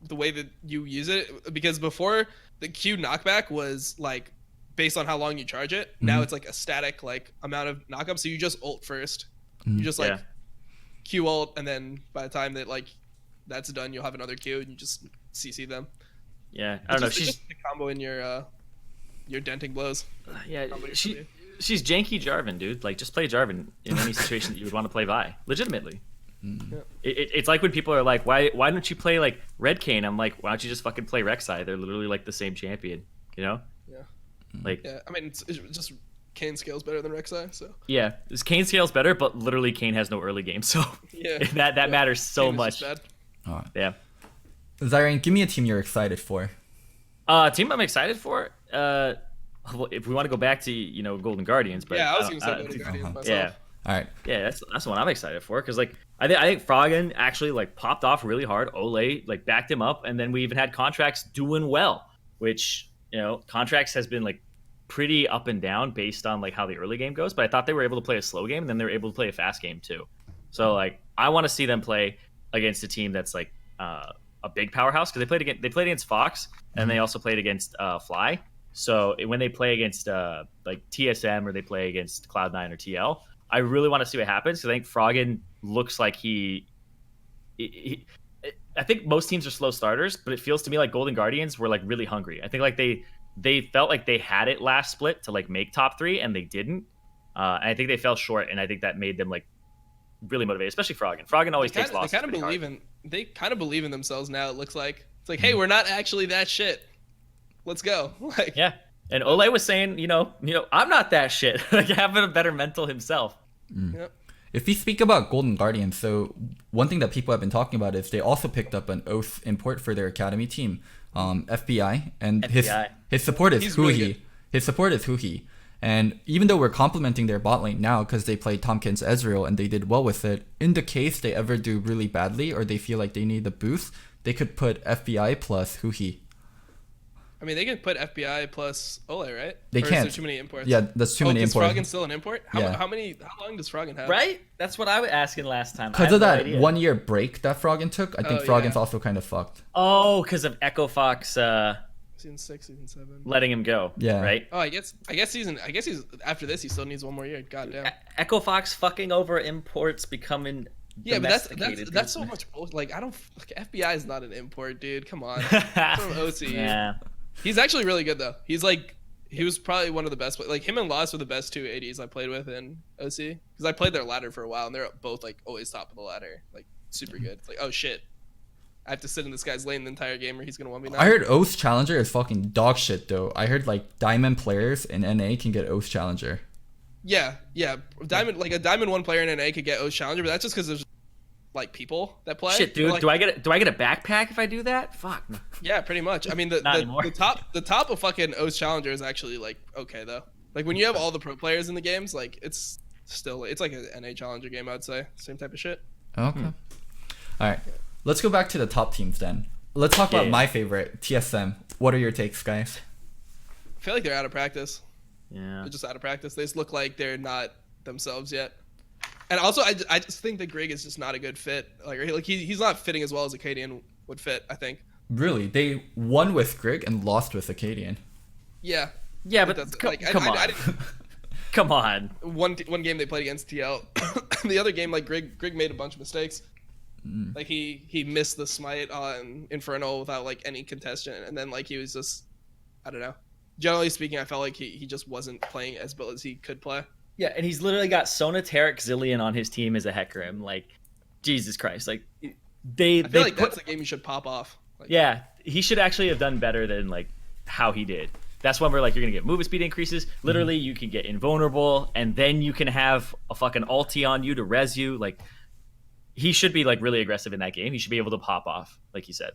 way that you use it, because before the Q knockback was like based on how long you charge it. Now it's like a static like amount of knockup. So you just ult first. You just like Q ult, and then by the time that like that's done, you'll have another Q and you just CC them. Yeah, I don't know. She's just the combo in your denting blows. Yeah, she's janky Jarvan, dude. Like, just play Jarvan in any situation that you would want to play Vi. Legitimately. Yeah. It's like when people are like, why don't you play like Red Kayn? I'm like, why don't you just fucking play Rek'Sai? They're literally like the same champion, you know? Yeah. Like, yeah. I mean, it's just Kayn scales better than Rek'Sai, so. Yeah, Kayn scales better, but literally Kayn has no early game, so that matters so much. Yeah. Zyrene, give me a team you're excited for. Team I'm excited for. If we want to go back to Golden Guardians, but yeah, I was gonna say Golden Guardians myself. Yeah. All right. Yeah, that's the one I'm excited for because like I think Froggen actually like popped off really hard. Ole like backed him up, and then we even had Contracts doing well, which Contracts has been like pretty up and down based on like how the early game goes. But I thought they were able to play a slow game, and then they were able to play a fast game too. So like I want to see them play against a team that's like a big powerhouse because they played against Fox and they also played against Fly. So when they play against like TSM or they play against Cloud9 or TL, I really want to see what happens because I think Froggen looks like I think most teams are slow starters, but it feels to me like Golden Guardians were like really hungry. I think like they felt like they had it last split to like make top 3 and they didn't. And I think they fell short, and I think that made them like really motivated, especially Froggen. Froggen always takes losses. They kind of believe in themselves now. It looks like it's like, hey, we're not actually that shit. Let's go. Like, yeah. And Ole was saying, I'm not that shit. Like having a better mental himself. Yep. If we speak about Golden Guardians, so one thing that people have been talking about is they also picked up an Oath import for their academy team, FBI, and FBI. his support is Huhi. Really his support is Huhi. And even though we're complimenting their bot lane now because they played Tompkins Ezreal and they did well with it, in the case they ever do really badly or they feel like they need a boost, they could put FBI plus Huhi. I mean, they can put FBI plus Ole, right? They can't. Is there too many imports? Yeah, that's too many imports. Is Froggen still an import? How long does Froggen have? Right? That's what I was asking last time. Because of that 1 year break that Froggen took, I think Froggen's also kind of fucked. Oh, because of Echo Fox Season 6, Season 7. letting him go. Yeah. Right? Oh, I guess he's after this he still needs one more year. God damn. Echo Fox fucking over imports becoming yeah, but that's so much bullshit. Like FBI is not an import, dude. Come on. From OC. Yeah. He's actually really good though. He's like He was probably one of the best. Like him and Loss were the best two ADs I played with in OC because I played their ladder for a while and they're both like always top of the ladder, like super good. It's like, oh shit, I have to sit in this guy's lane the entire game or he's gonna 1v9. I heard Oath Challenger is fucking dog shit though. I heard like Diamond players in NA can get Oath Challenger. Yeah. Diamond, like a Diamond 1 player in NA could get Oath Challenger, but that's just because there's like people that play. Shit, dude, like, do I get a backpack if I do that? Fuck. Yeah, pretty much. I mean, the top of fucking Oath Challenger is actually like okay though. Like when you have all the pro players in the games, like it's like an NA Challenger game. I'd say same type of shit. Okay. All right. Let's go back to the top teams then. Let's talk about my favorite, TSM. What are your takes, guys? I feel like they're out of practice. Yeah. They're just out of practice. They just look like they're not themselves yet. And also, I just think that Grig is just not a good fit. Like he's not fitting as well as Acadian would fit, I think. Really? They won with Grig and lost with Acadian. Yeah. Yeah, but come on. Come on. One game they played against TL. The other game, like Grig made a bunch of mistakes. Like he missed the smite on Infernal without like any contestant, and then like he was just, I don't know. Generally speaking, I felt like he just wasn't playing as well as he could play. Yeah, and he's literally got Sona, Tarek, Zillion on his team as a Hecarim. Like, Jesus Christ. Like, I feel like that's the game you should pop off. Like, yeah, he should actually have done better than, like, how he did. That's when we're like, you're going to get movement speed increases. Literally, you can get invulnerable, and then you can have a fucking ulti on you to res you. Like, he should be, like, really aggressive in that game. He should be able to pop off, like you said.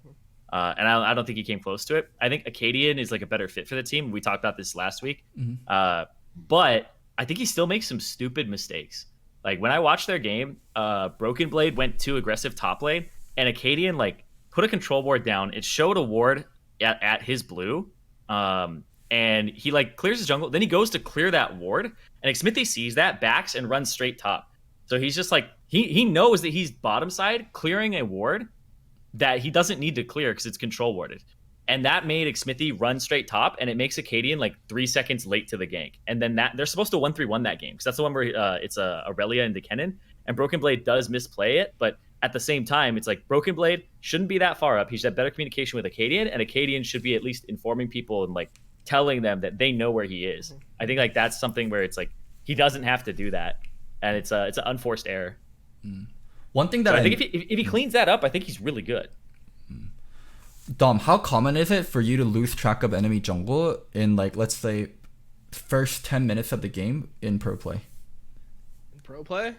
And I don't think he came close to it. I think Acadian is, like, a better fit for the team. We talked about this last week. But I think he still makes some stupid mistakes. Like when I watched their game, Broken Blade went too aggressive top lane, and Acadian like put a control ward down. It showed a ward at his blue, and he like clears his jungle. Then he goes to clear that ward, and Xmithy sees that, backs, and runs straight top. So he's just like he knows that he's bottom side clearing a ward that he doesn't need to clear because it's control warded. And that made Xmithy run straight top, and it makes Acadian like 3 seconds late to the gank. And then that they're supposed to 1-3-1 that game because that's the one where it's Aurelia and Kennen, and Broken Blade does misplay it. But at the same time, it's like Broken Blade shouldn't be that far up. He should have better communication with Acadian, and Acadian should be at least informing people and like telling them that they know where he is. I think like that's something where it's like he doesn't have to do that, and it's an unforced error. One thing that I think if he cleans that up, I think he's really good. Dom, how common is it for you to lose track of enemy jungle in like, let's say, first 10 minutes of the game in pro play? In pro play?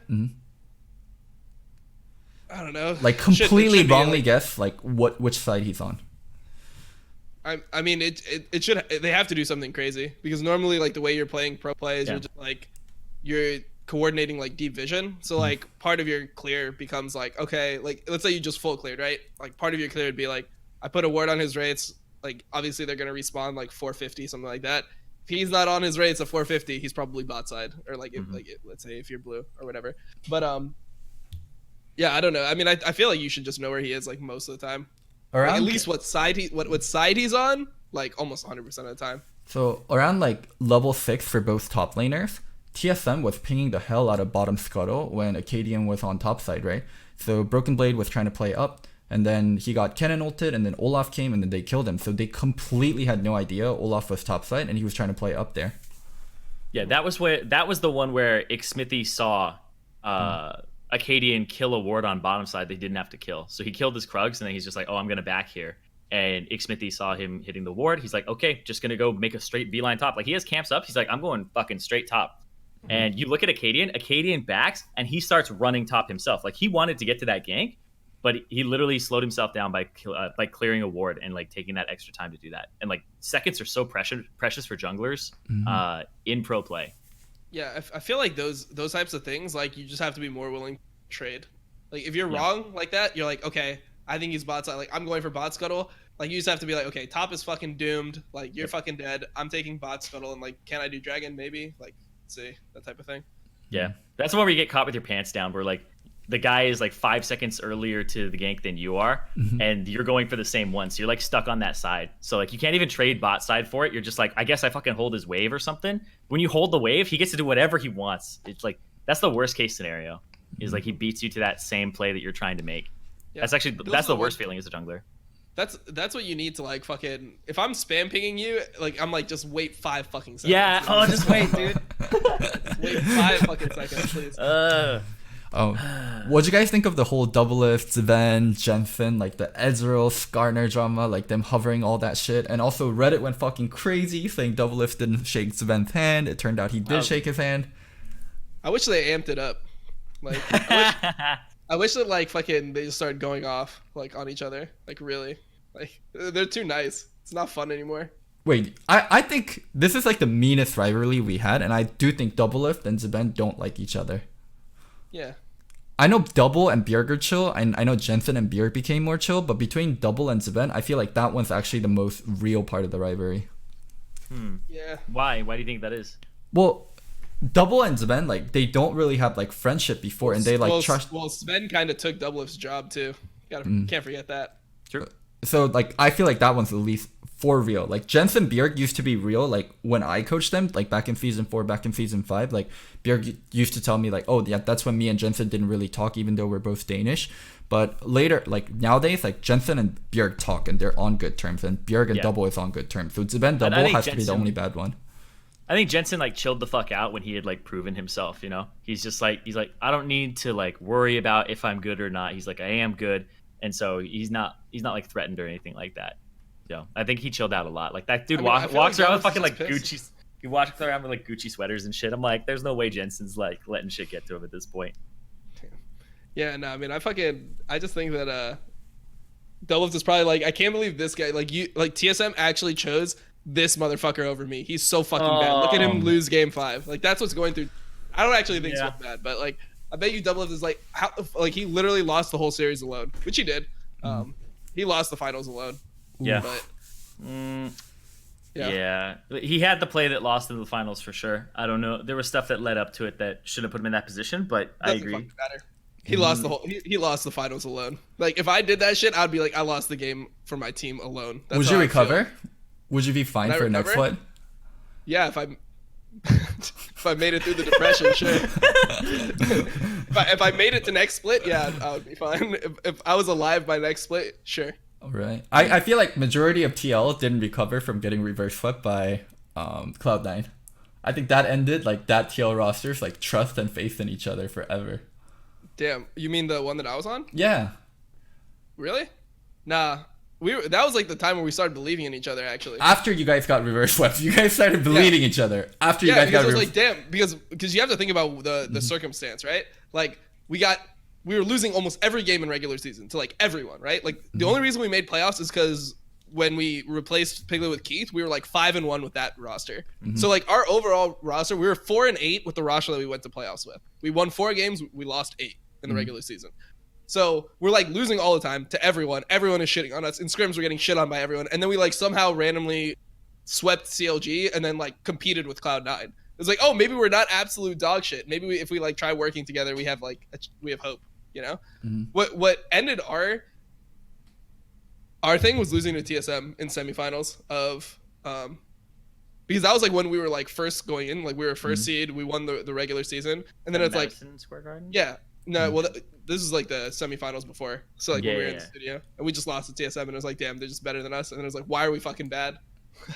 I don't know. Like completely wrongly like, guess like which side he's on. I mean it should, they have to do something crazy because normally like the way you're playing pro play is you're just like you're coordinating like deep vision. So like part of your clear becomes like, okay, like let's say you just full cleared, right? Like part of your clear would be like, I put a ward on his rates, like obviously they're gonna respawn like 450, something like that. If he's not on his rates at 450, he's probably bot side, or like let's say if you're blue or whatever. But yeah, I don't know. I mean, I feel like you should just know where he is like most of the time, or like, at least what side he's on, like almost 100% of the time. So around like level 6 for both top laners, TSM was pinging the hell out of bottom scuttle when Acadian was on top side, right? So Broken Blade was trying to play up. And then he got Kennen ulted, and then Olaf came, and then they killed him. So they completely had no idea Olaf was topside, and he was trying to play up there. Yeah, that was the one where Xmithy saw Acadian kill a ward on bottom side they didn't have to kill. So he killed his Krugs, and then he's just like, oh, I'm going to back here. And Xmithy saw him hitting the ward. He's like, okay, just going to go make a straight beeline top. Like, he has camps up. He's like, I'm going fucking straight top. And you look at Acadian backs, and he starts running top himself. Like, he wanted to get to that gank, but he literally slowed himself down by clearing a ward and like taking that extra time to do that. And like seconds are so precious for junglers in pro play. Yeah, I feel like those types of things, like you just have to be more willing to trade. Like if you're wrong like that, you're like, okay, I think he's bot side. Like I'm going for bot scuttle. Like you just have to be like, okay, top is fucking doomed. Like you're fucking dead. I'm taking bot scuttle, and like, can I do dragon? Maybe. Like, see that type of thing. Yeah, that's the one where you get caught with your pants down. Where like the guy is like 5 seconds earlier to the gank than you are, and you're going for the same one. So you're like stuck on that side. So like you can't even trade bot side for it. You're just like, I guess I fucking hold his wave or something. When you hold the wave, he gets to do whatever he wants. It's like, that's the worst case scenario. Is like he beats you to that same play that you're trying to make. Yeah. That's the worst feeling as a jungler. That's what you need to like fucking. If I'm spam pinging you, like I'm like just wait 5 fucking seconds. Yeah. Oh, just wait, dude. Just wait 5 fucking seconds, please. Oh, what'd you guys think of the whole Doublelift, Sven, Jensen, like the Ezreal, Skarner drama, like them hovering all that shit? And also Reddit went fucking crazy saying Doublelift didn't shake Sven's hand. It turned out he did shake his hand. I wish they amped it up. Like, I wish that like fucking they just started going off like on each other. Like really, like they're too nice. It's not fun anymore. Wait, I think this is like the meanest rivalry we had, and I do think Doublelift and Sven don't like each other. Yeah. I know Double and Bjerg are chill, and I know Jensen and Bjerg became more chill, but between Double and Sven, I feel like that one's actually the most real part of the rivalry. Yeah. Why? Why do you think that is? Well, Double and Sven, like, they don't really have, like, friendship before, and they, like, trust... Well, Sven kind of took Doublelift's job, too. Can't forget that. True. So, like, I feel like that one's at least for real. Like, Jensen Bjerg used to be real, like, when I coached them, like, back in Season 4, back in Season 5, like, Bjerg used to tell me, like, oh, yeah, that's when me and Jensen didn't really talk, even though we're both Danish. But later, like, nowadays, like, Jensen and Bjerg talk, and they're on good terms, and Bjerg and Double is on good terms. So, Sven Double has to be the only bad one. I think Jensen like chilled the fuck out when he had like proven himself, you know? He's like I don't need to like worry about if I'm good or not. He's like I am good. And so he's not like threatened or anything like that. So I think he chilled out a lot. Like that dude walks around with fucking like Gucci. He walks around with like Gucci sweaters and shit. I'm like, there's no way Jensen's like letting shit get to him at this point. Yeah, no, I mean, I just think that Doublelift is probably like, I can't believe this guy, like TSM actually chose this motherfucker over me. He's so fucking bad. Look at him lose game 5. Like that's what's going through. I don't actually think it's bad, but like I bet you Doublelift is like how like he literally lost the whole series alone, which he did. He lost the finals alone. Yeah. But yeah. He had the play that lost in the finals for sure. I don't know. There was stuff that led up to it that should have put him in that position, but I agree. Fucking matter. He lost the whole. He lost the finals alone. Like if I did that shit, I'd be like, I lost the game for my team alone. That's Would you recover? Would you be fine for next split? Yeah, if I made it through the depression, sure. if I made it to next split, yeah, I would be fine. If I was alive by next split, sure. All right. I feel like majority of TL didn't recover from getting reverse swept by Cloud9. I think that ended like that TL roster's like trust and faith in each other forever. Damn, you mean the one that I was on? Yeah. Really? Nah. That was like the time where we started believing in each other. Actually, after you guys got reverse swept, you guys started believing each other. After you guys got reverse, like damn, because you have to think about the circumstance, right? Like we were losing almost every game in regular season to like everyone, right? Like the only reason we made playoffs is because when we replaced Piglet with Keith, we were like 5-1 with that roster. So like our overall roster, we were 4-8 with the roster that we went to playoffs with. We won 4 games, we lost 8 in the regular season. So we're like losing all the time to everyone. Everyone is shitting on us. In scrims, we're getting shit on by everyone. And then we like somehow randomly swept CLG and then like competed with Cloud9. It's like, oh, maybe we're not absolute dog shit. Maybe if we like try working together, we have like we have hope. You know, what ended our thing was losing to TSM in semifinals of because that was like when we were like first going in, like we were first seed, we won the regular season, and then it's Madison like Square Garden? Yeah. No, well, this is like the semifinals before. So like when we were in the studio, and we just lost to TSM, and it was like, damn, they're just better than us. And then it was like, why are we fucking bad?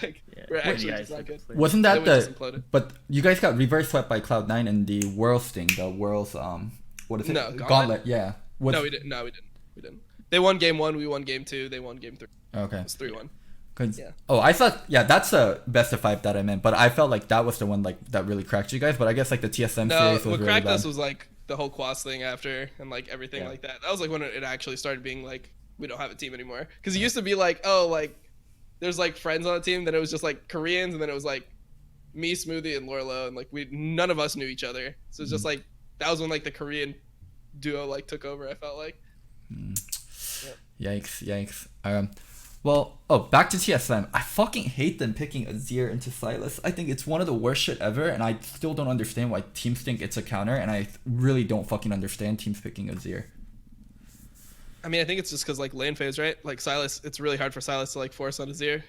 Like we're actually just not good. Wasn't that But you guys got reverse swept by Cloud9 in the Worlds thing, the Worlds what is it? No, Gauntlet. Yeah. No, we didn't. We didn't. They won game 1, we won game 2, they won game 3. Okay. It's 3-1. Yeah. Oh, I thought that's the best of 5 that I meant, but I felt like that was the one like that really cracked you guys. But I guess like the TSM series was what really cracked bad. us was like the whole Quas thing after and like everything like that. That was like when it actually started being like we don't have a team anymore. Because it used to be like, oh, like there's like friends on the team, then it was just like Koreans, and then it was like me, Smoothie, and Lorlo, and like none of us knew each other. So it's just like that was when like the Korean duo like took over. I felt like. Yikes. Well, back to TSM. I fucking hate them picking Azir into Sylas. I think it's one of the worst shit ever, and I still don't understand why teams think it's a counter, and I really don't fucking understand teams picking Azir. I mean, I think it's just because like lane phase, right? Like Sylas, it's really hard for Sylas to like force on Azir.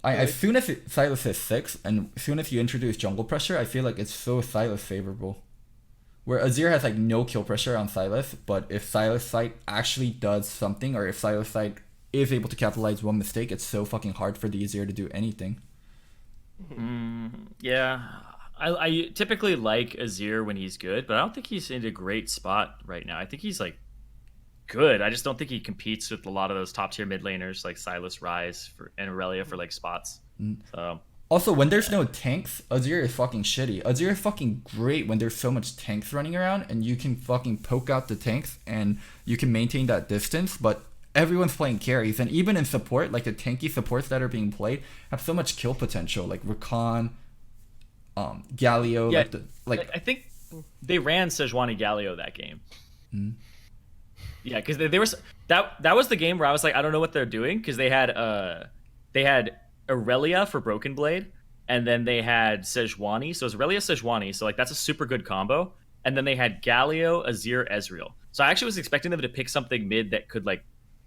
As soon as Sylas is 6, and as soon as you introduce jungle pressure, I feel like it's so Sylas favorable. Where Azir has like no kill pressure on Sylas, but if Sylas side actually does something, or if Sylas side is able to capitalize one mistake, it's so fucking hard for the Azir to do anything. Yeah. I typically like Azir when he's good, but I don't think he's in a great spot right now. I think he's like good. I just don't think he competes with a lot of those top tier mid laners like Sylas, Rise, and Aurelia for like spots. So also, when there's no tanks, Azir is fucking shitty. Azir is fucking great when there's so much tanks running around and you can fucking poke out the tanks and you can maintain that distance, but everyone's playing carries, and even in support, like the tanky supports that are being played have so much kill potential, like Rakan, Galio. yeah, I think they ran Sejuani Galio that game. Yeah, because they were that was the game where I was like, I don't know what they're doing, because they had Aurelia for Broken Blade, and then they had Sejuani. So it was Aurelia Sejuani, so like that's a super good combo. And then they had Galio, Azir, Ezreal. So I actually was expecting them to pick something mid that could like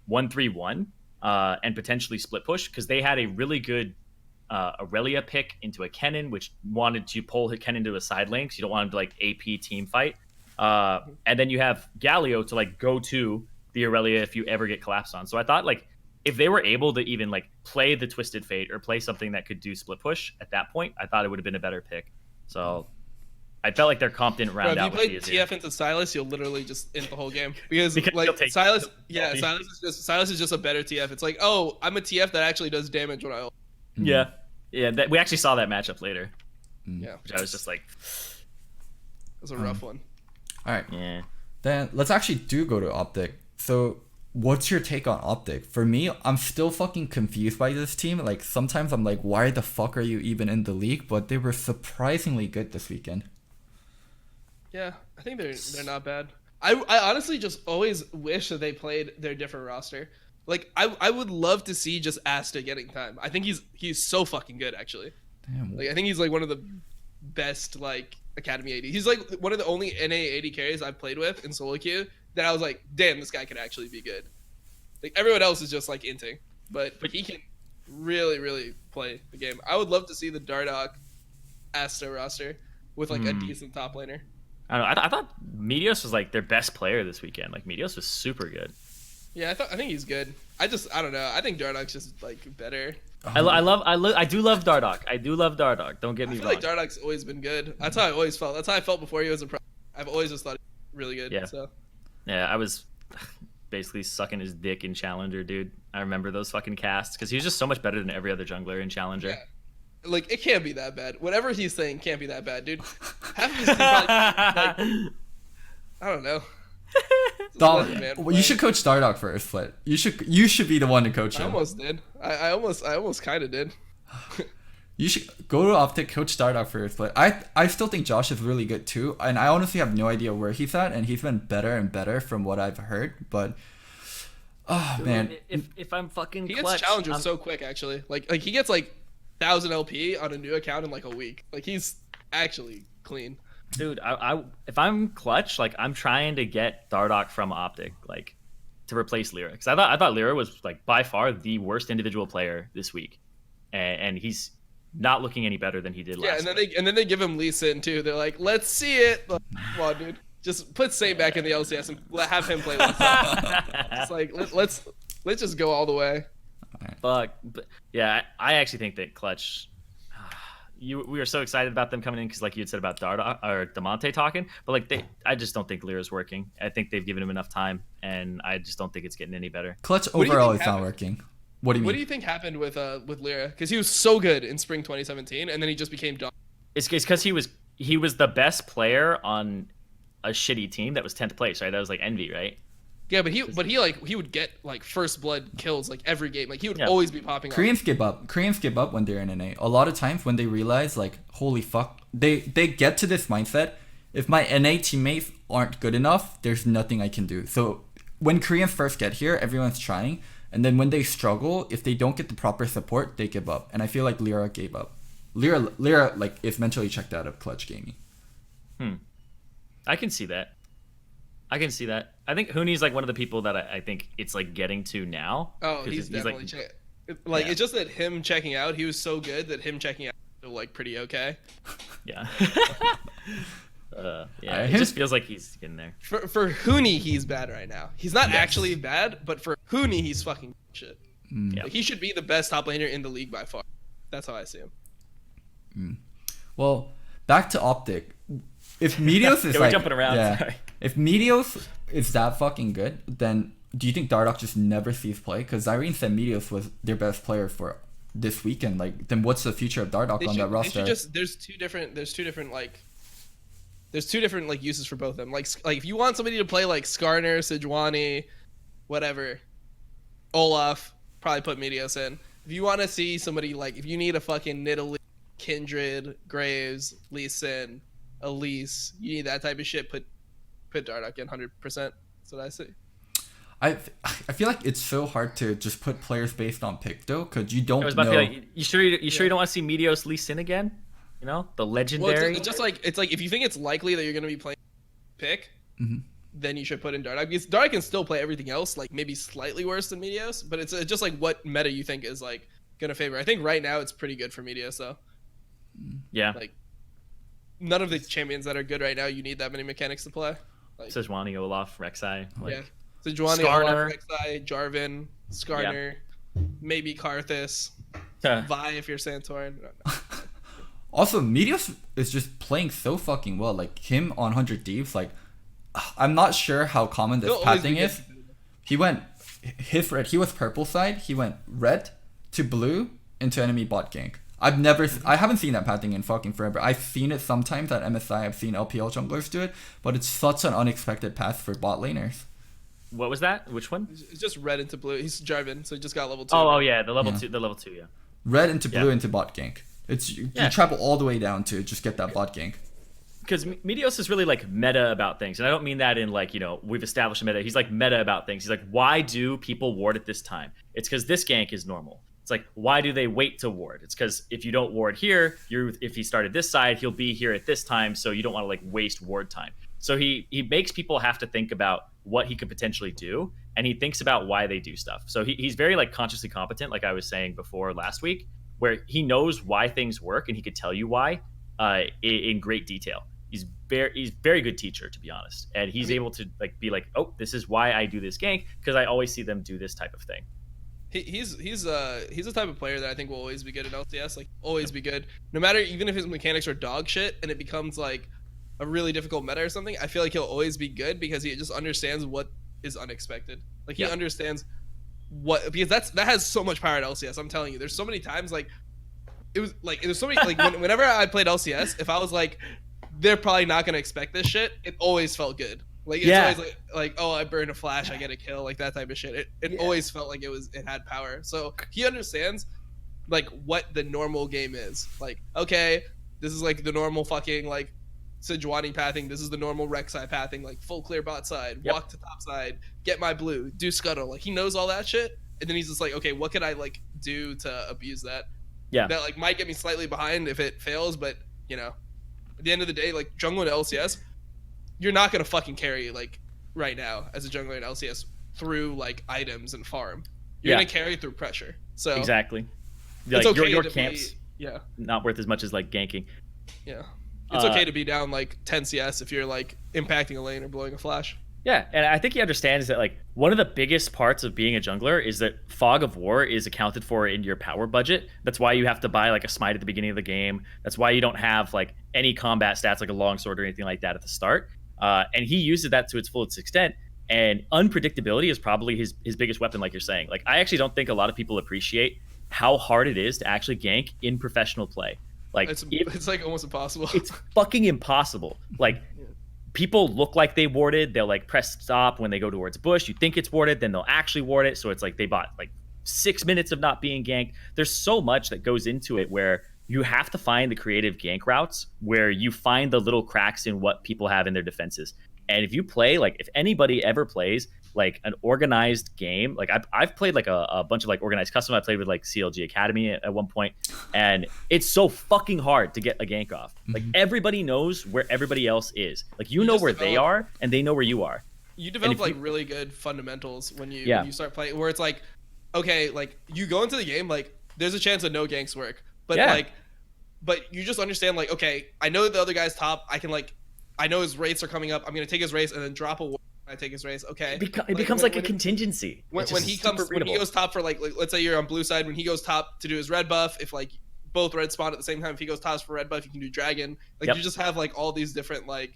1-3-1 and potentially split push, because they had a really good Aurelia pick into a Kennen, which wanted to pull Kennen into a side lane, because you don't want him to like AP team fight. And then you have Galio to like go to the Aurelia if you ever get collapsed on. So I thought like if they were able to even like play the Twisted Fate or play something that could do split push at that point, I thought it would have been a better pick. So I felt like their comp didn't round out. If you play TF into Sylas, you'll literally just end the whole game, because like Sylas, Sylas is just a better TF. It's like, oh, I'm a TF that actually does damage when I ult. Yeah, we actually saw that matchup later. Yeah, which I was just like, it was a rough one. All right. Yeah. Then let's actually go to Optic. So what's your take on Optic? For me, I'm still fucking confused by this team. Like sometimes I'm like, why the fuck are you even in the league? But they were surprisingly good this weekend. Yeah, I think they're not bad. I honestly just always wish that they played their different roster. Like I would love to see just Asta getting time. I think he's so fucking good actually. Damn. Like I think he's like one of the best like Academy AD. He's like one of the only NA AD carries I've played with in solo queue that I was like, damn, this guy could actually be good. Like everyone else is just like inting, but he can really, really play the game. I would love to see the Dardoch Asta roster with like a decent top laner. I don't know. I thought Meteos was like their best player this weekend. Like Meteos was super good. Yeah, I think he's good. I don't know. I think Dardoch's just like better. I do love Dardoch. I do love Dardoch. Don't get me wrong. I feel like Dardoch's always been good. That's how I always felt. That's how I felt before he was a pro. I've always just thought he was really good. Yeah. So. Yeah, I was basically sucking his dick in Challenger, dude. I remember those fucking casts because he was just so much better than every other jungler in Challenger. Yeah. Like it can't be that bad. Whatever he's saying can't be that bad, dude. Half of his team probably, like, I don't know. You should coach Dardoch first, but you should be the one to coach him. I almost did. I almost kind of did. You should go to Optic, coach Dardoch first, but I still think Josh is really good too, and I honestly have no idea where he's at, and he's been better and better from what I've heard, but man, if I'm fucking he clutch, gets challengers so quick actually. Like he gets like 1,000 LP on a new account in like a week. Like he's actually clean. Dude, if I'm clutch, like I'm trying to get Dardoch from Optic, like to replace Lyra, because I thought Lyra was like by far the worst individual player this week, and he's not looking any better than he did last. Yeah, and then they give him Lee Sin too. They're like, let's see it. Like, come on, dude, just put Saint back in the LCS and have him play. It's like let's just go all the way. Fuck, but yeah, I actually think that clutch. We were so excited about them coming in because, like you had said about Dardoch or Damonte talking, but like I just don't think Lyra's working. I think they've given him enough time, and I just don't think it's getting any better. Clutch overall is not working. What do you mean? What do you think happened with Lyra? Because he was so good in spring 2017, and then he just became dog. It's because he was the best player on a shitty team that was 10th place, right? That was like Envy, right? Yeah, but he would get like first blood kills like every game. Like he would always be popping up. Koreans give up when they're in NA. A lot of times when they realize like, holy fuck, they get to this mindset. If my NA teammates aren't good enough, there's nothing I can do. So when Koreans first get here, everyone's trying, and then when they struggle, if they don't get the proper support, they give up. And I feel like Lyra gave up. Lyra like is mentally checked out of Clutch Gaming. I can see that. I think Hooney's like one of the people that I think it's like getting to now. Oh, he's definitely like it's just that him checking out, he was so good that him checking out was like pretty okay. Yeah. It just feels like he's getting there. For Hooney, he's bad right now. He's not actually bad, but for Hooney, he's fucking. shit. Yeah. Like, he should be the best top laner in the league by far. That's how I see him. Well, back to Optic. If Meteos is we're jumping around. Sorry. If Meteos is that fucking good, then do you think Dardoch just never sees play? Because Irene said Meteos was their best player for this weekend. Like, then what's the future of Dardoch on that roster? There's two different like uses for both of them. Like if you want somebody to play like Skarner, Sejuani, whatever, Olaf, probably put Meteos in. If you want to see somebody like, if you need a fucking Nidalee, Kindred, Graves, Lee Sin, Elise, you need that type of shit, put Dardoch in 100%. That's what I see. I feel like it's so hard to just put players based on pick though, because you don't know. I was about to be like, you sure you don't want to see Meteos Lee Sin again? You know, the legendary. Well, it's like if you think it's likely that you're gonna be playing pick, then you should put in Dardoch, because Dardoch can still play everything else, like maybe slightly worse than Meteos, but it's just like what meta you think is like gonna favor. I think right now it's pretty good for Meteos though. Yeah. Like none of the champions that are good right now, you need that many mechanics to play. Like Sejuani, Olaf, Rek'Sai. Like, yeah. Sejuani, Skarner, Olaf, Rek'Sai, Jarvan, Skarner, maybe Karthus, Vi if you're Santorin. No. Also, Meteos is just playing so fucking well. Like, him on 100 Thieves, like, I'm not sure how common this pathing is. He went, he was purple side, he went red to blue into enemy bot gank. I haven't seen that pathing in fucking forever. I've seen it sometimes at MSI, I've seen LPL junglers do it, but it's such an unexpected path for bot laners. What was that? Which one? It's just red into blue. He's Jarvan, so he just got level 2. Oh yeah, the level 2, yeah. Red into blue into bot gank. You travel all the way down to just get that bot gank. Because Meteos is really like meta about things, and I don't mean that in like, you know, we've established a meta. He's like meta about things. He's like, why do people ward at this time? It's because this gank is normal. It's like, why do they wait to ward? It's because if you don't ward here, if he started this side, he'll be here at this time, so you don't want to like waste ward time. So he makes people have to think about what he could potentially do, and he thinks about why they do stuff. So he's very like consciously competent, like I was saying before last week, where he knows why things work and he could tell you why in great detail. He's very good teacher, to be honest, and he's able to like be like, oh, this is why I do this gank, because I always see them do this type of thing. He's the type of player that I think will always be good in LCS, like always be good, no matter, even if his mechanics are dog shit and it becomes like a really difficult meta or something. I feel like he'll always be good because he just understands what is unexpected. Like he understands because that has so much power at LCS. I'm telling you, there's so many times like there's so many like whenever I played LCS, if I was like, they're probably not gonna expect this shit, it always felt good. Like it's always like oh, I burn a flash, I get a kill, like that type of shit. It always felt like it had power. So he understands like what the normal game is. Like, okay, this is like the normal fucking like Sejuani pathing, this is the normal Rek'Sai pathing, like full clear bot side, walk to top side, get my blue, do scuttle. Like he knows all that shit, and then he's just like, okay, what can I like do to abuse that? Yeah, that like might get me slightly behind if it fails, but you know, at the end of the day, like jungler in LCS, you're not gonna fucking carry like right now as a jungler in LCS through like items and farm. You're gonna carry through pressure. So exactly, it's like okay your to camps, not worth as much as like ganking. Yeah. It's okay to be down like 10 CS if you're like impacting a lane or blowing a flash. Yeah, and I think he understands that like one of the biggest parts of being a jungler is that Fog of War is accounted for in your power budget. That's why you have to buy like a smite at the beginning of the game. That's why you don't have like any combat stats like a longsword or anything like that at the start. And he uses that to its fullest extent. And unpredictability is probably his biggest weapon, like you're saying. Like I actually don't think a lot of people appreciate how hard it is to actually gank in professional play. Like it's like almost impossible. It's fucking impossible. Like people look like they warded, they'll like press stop when they go towards bush. You think it's warded, then they'll actually ward it. So it's like they bought like 6 minutes of not being ganked. There's so much that goes into it where you have to find the creative gank routes where you find the little cracks in what people have in their defenses. And if you play, like if anybody ever plays like an organized game, like I've played like a bunch of like organized custom. I played with like CLG Academy at one point, and it's so fucking hard to get a gank off. Like everybody knows where everybody else is. Like you know where they are, and they know where you are. You develop like really good fundamentals when you start playing, where it's like, okay, like you go into the game, like there's a chance that no ganks work, but but you just understand like, okay, I know the other guy's top. I know his rates are coming up. I'm gonna take his race and then drop a ward. I take his race. Okay. It becomes like a contingency. When he goes top for like let's say you're on blue side, when he goes top to do his red buff, if like both red spawn at the same time, if he goes top for red buff, you can do dragon. Like you just have like all these different like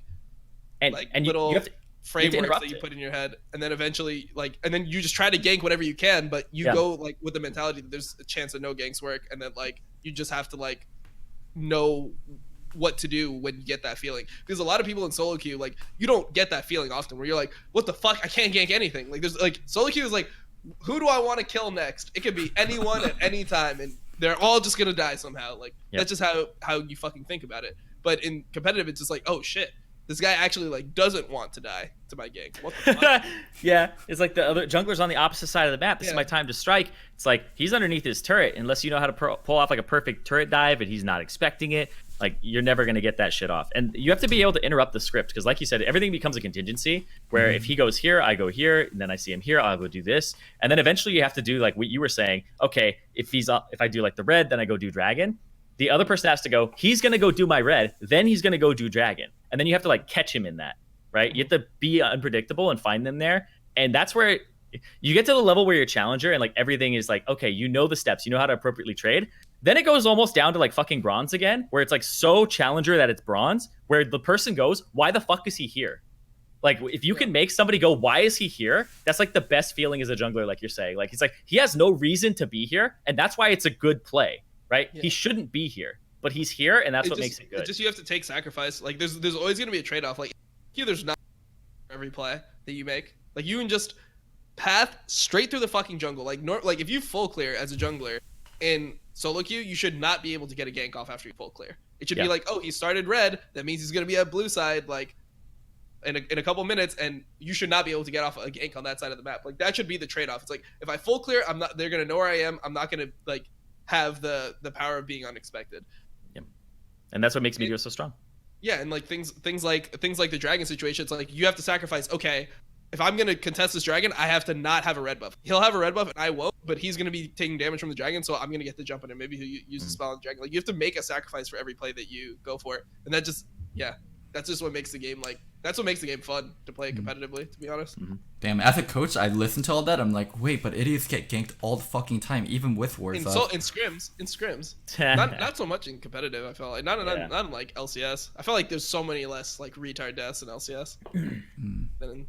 little frameworks that you put in your head, and then eventually and then you just try to gank whatever you can, but you go like with the mentality that there's a chance that no ganks work, and then like you just have to like know what to do when you get that feeling, because a lot of people in solo queue, like, you don't get that feeling often where you're like, what the fuck, I can't gank anything. Like, there's like solo queue is like, who do I want to kill next? It could be anyone at any time, and they're all just gonna die somehow. Like that's just how you fucking think about it. But in competitive, it's just like, oh shit, this guy actually like doesn't want to die to my gank. What the fuck? Yeah, it's like the other jungler's on the opposite side of the map. This is my time to strike. It's like he's underneath his turret, unless you know how to pull off like a perfect turret dive, and he's not expecting it. Like, you're never going to get that shit off. And you have to be able to interrupt the script, because like you said, everything becomes a contingency where if he goes here, I go here, and then I see him here, I'll go do this. And then eventually you have to do like what you were saying. Okay, if I do like the red, then I go do dragon. The other person has to go, he's going to go do my red, then he's going to go do dragon. And then you have to like catch him in that, right? You have to be unpredictable and find them there. And that's where you get to the level where you're a challenger and like everything is like, okay, you know the steps, you know how to appropriately trade. Then it goes almost down to like fucking bronze again, where it's like so challenger that it's bronze, where the person goes, why the fuck is he here? Like, if you can make somebody go, why is he here? That's like the best feeling as a jungler, like you're saying. Like, it's like, he has no reason to be here, and that's why it's a good play, right? Yeah. He shouldn't be here, but he's here, and that's what makes it good. It's just, you have to take sacrifice. Like, there's always going to be a trade-off. Like, here, there's not every play that you make. Like, you can just path straight through the fucking jungle. Like, if you full clear as a jungler in solo queue, you should not be able to get a gank off after you full clear. It should be like, oh, he started red, that means he's going to be at blue side, like, in a couple minutes, and you should not be able to get off a gank on that side of the map. Like, that should be the trade-off. It's like, if I full clear, they're going to know where I am. I'm not going to, like, have the power of being unexpected. Yep. And that's what makes Meteor so strong. Yeah, and like things like the dragon situation, it's like you have to sacrifice, okay, if I'm going to contest this dragon, I have to not have a red buff. He'll have a red buff and I won't, but he's going to be taking damage from the dragon, so I'm going to get the jump on him. Maybe he'll use the spell on the dragon. Like, you have to make a sacrifice for every play that you go for. And that just, that's just what makes the game, like, that's what makes the game fun to play competitively, to be honest. Damn, as a coach, I listen to all that, I'm like, wait, but idiots get ganked all the fucking time, even with wards up. In scrims. not so much in competitive, I felt like. Not in like LCS. I felt like there's so many less like retard deaths in LCS than in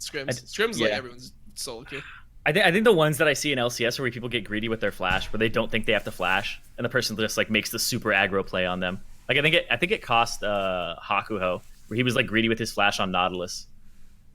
scrims. Like, everyone's solo queue. I think the ones that I see in LCS are where people get greedy with their flash, where they don't think they have to flash, and the person just like makes the super aggro play on them. Like, I think it cost Hakuho, where he was like greedy with his flash on Nautilus.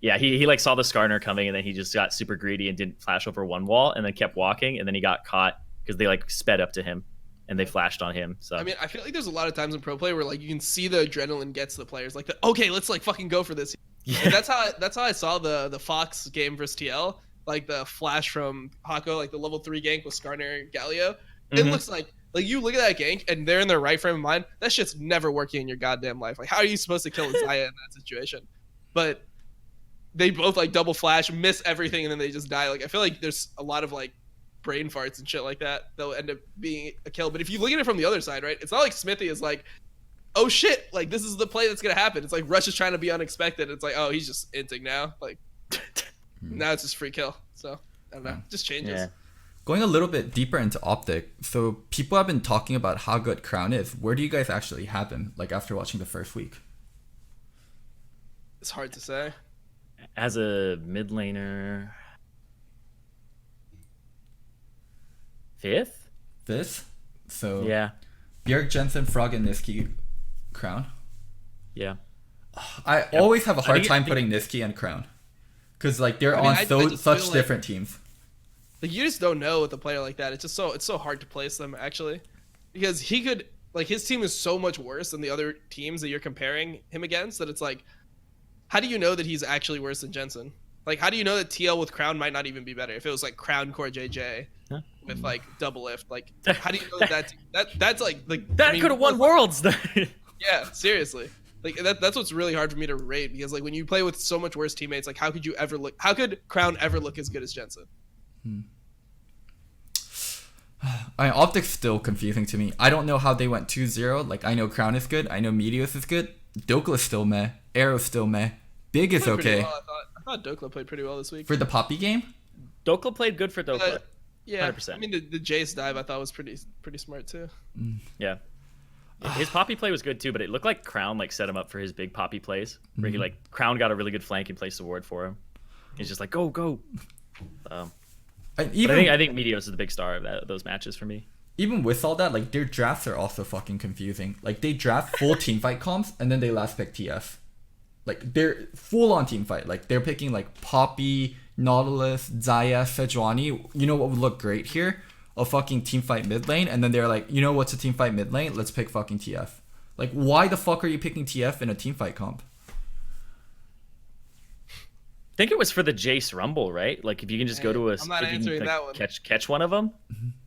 Yeah, he like saw the Skarner coming, and then he just got super greedy and didn't flash over one wall, and then kept walking, and then he got caught because they like sped up to him and they flashed on him. So I mean, I feel like there's a lot of times in pro play where like you can see the adrenaline gets the players, like, okay, let's like fucking go for this. Yeah. And that's how I saw the Fox game versus TL, like the flash from Hako, like the level 3 gank with Skarner Galio. It looks like you look at that gank and they're in their right frame of mind. That shit's never working in your goddamn life. Like, how are you supposed to kill Zaya in that situation? But they both like double flash, miss everything, and then they just die. Like, I feel like there's a lot of like brain farts and shit like that that'll end up being a kill. But if you look at it from the other side, right, it's not like Smithy is like, oh shit, like this is the play that's gonna happen. It's like Rush is trying to be unexpected. It's like, oh, he's just inting now. Like, now it's just free kill. So I don't know, just changes. Yeah. Going a little bit deeper into Optic, so people have been talking about how good Crown is. Where do you guys actually have him, like, after watching the first week? It's hard to say. As a mid laner, fifth? So yeah, Bjerg, Jensen, Frog, and Niski, Crown. Yeah. I always have a hard time putting Niski and Crown, because like they're on such different teams. Like, you just don't know with a player like that. It's so hard to place them, actually, because he could, like, his team is so much worse than the other teams that you're comparing him against that it's like, how do you know that he's actually worse than Jensen? Like, how do you know that TL with Crown might not even be better if it was like Crown Core JJ with like double lift? Like, how do you know that's like that could have won Worlds? Yeah, seriously. Like, that's what's really hard for me to rate, because like when you play with so much worse teammates, like how could Crown ever look as good as Jensen? Optic's still confusing to me. I don't know how they went 2-0. Like, I know Crown is good. I know Meteos is good. Dokla's still meh. Arrow's still meh. Big is okay. Well, I I thought Dokla played pretty well this week. For the Poppy game? Dokla played good for Dokla. Yeah, 100%. I mean the Jace dive I thought was pretty smart too. Yeah. His Poppy play was good too, but it looked like Crown like set him up for his big Poppy plays, where he like Crown got a really good flank and placed the ward for him. He's just like go. I think Meteos is the big star of those matches for me. Even with all that, like their drafts are also fucking confusing. Like they draft full teamfight comps and then they last pick TF. Like they're full on teamfight. Like they're picking like Poppy, Nautilus, Zaya, Sejuani. You know what would look great here? A fucking teamfight mid lane, and then they're like, you know what's a teamfight mid lane? Let's pick fucking TF. Like, why the fuck are you picking TF in a teamfight comp? I think it was for the Jace Rumble, right? Like if you can just go to a, I'm not answering that one. catch one of them.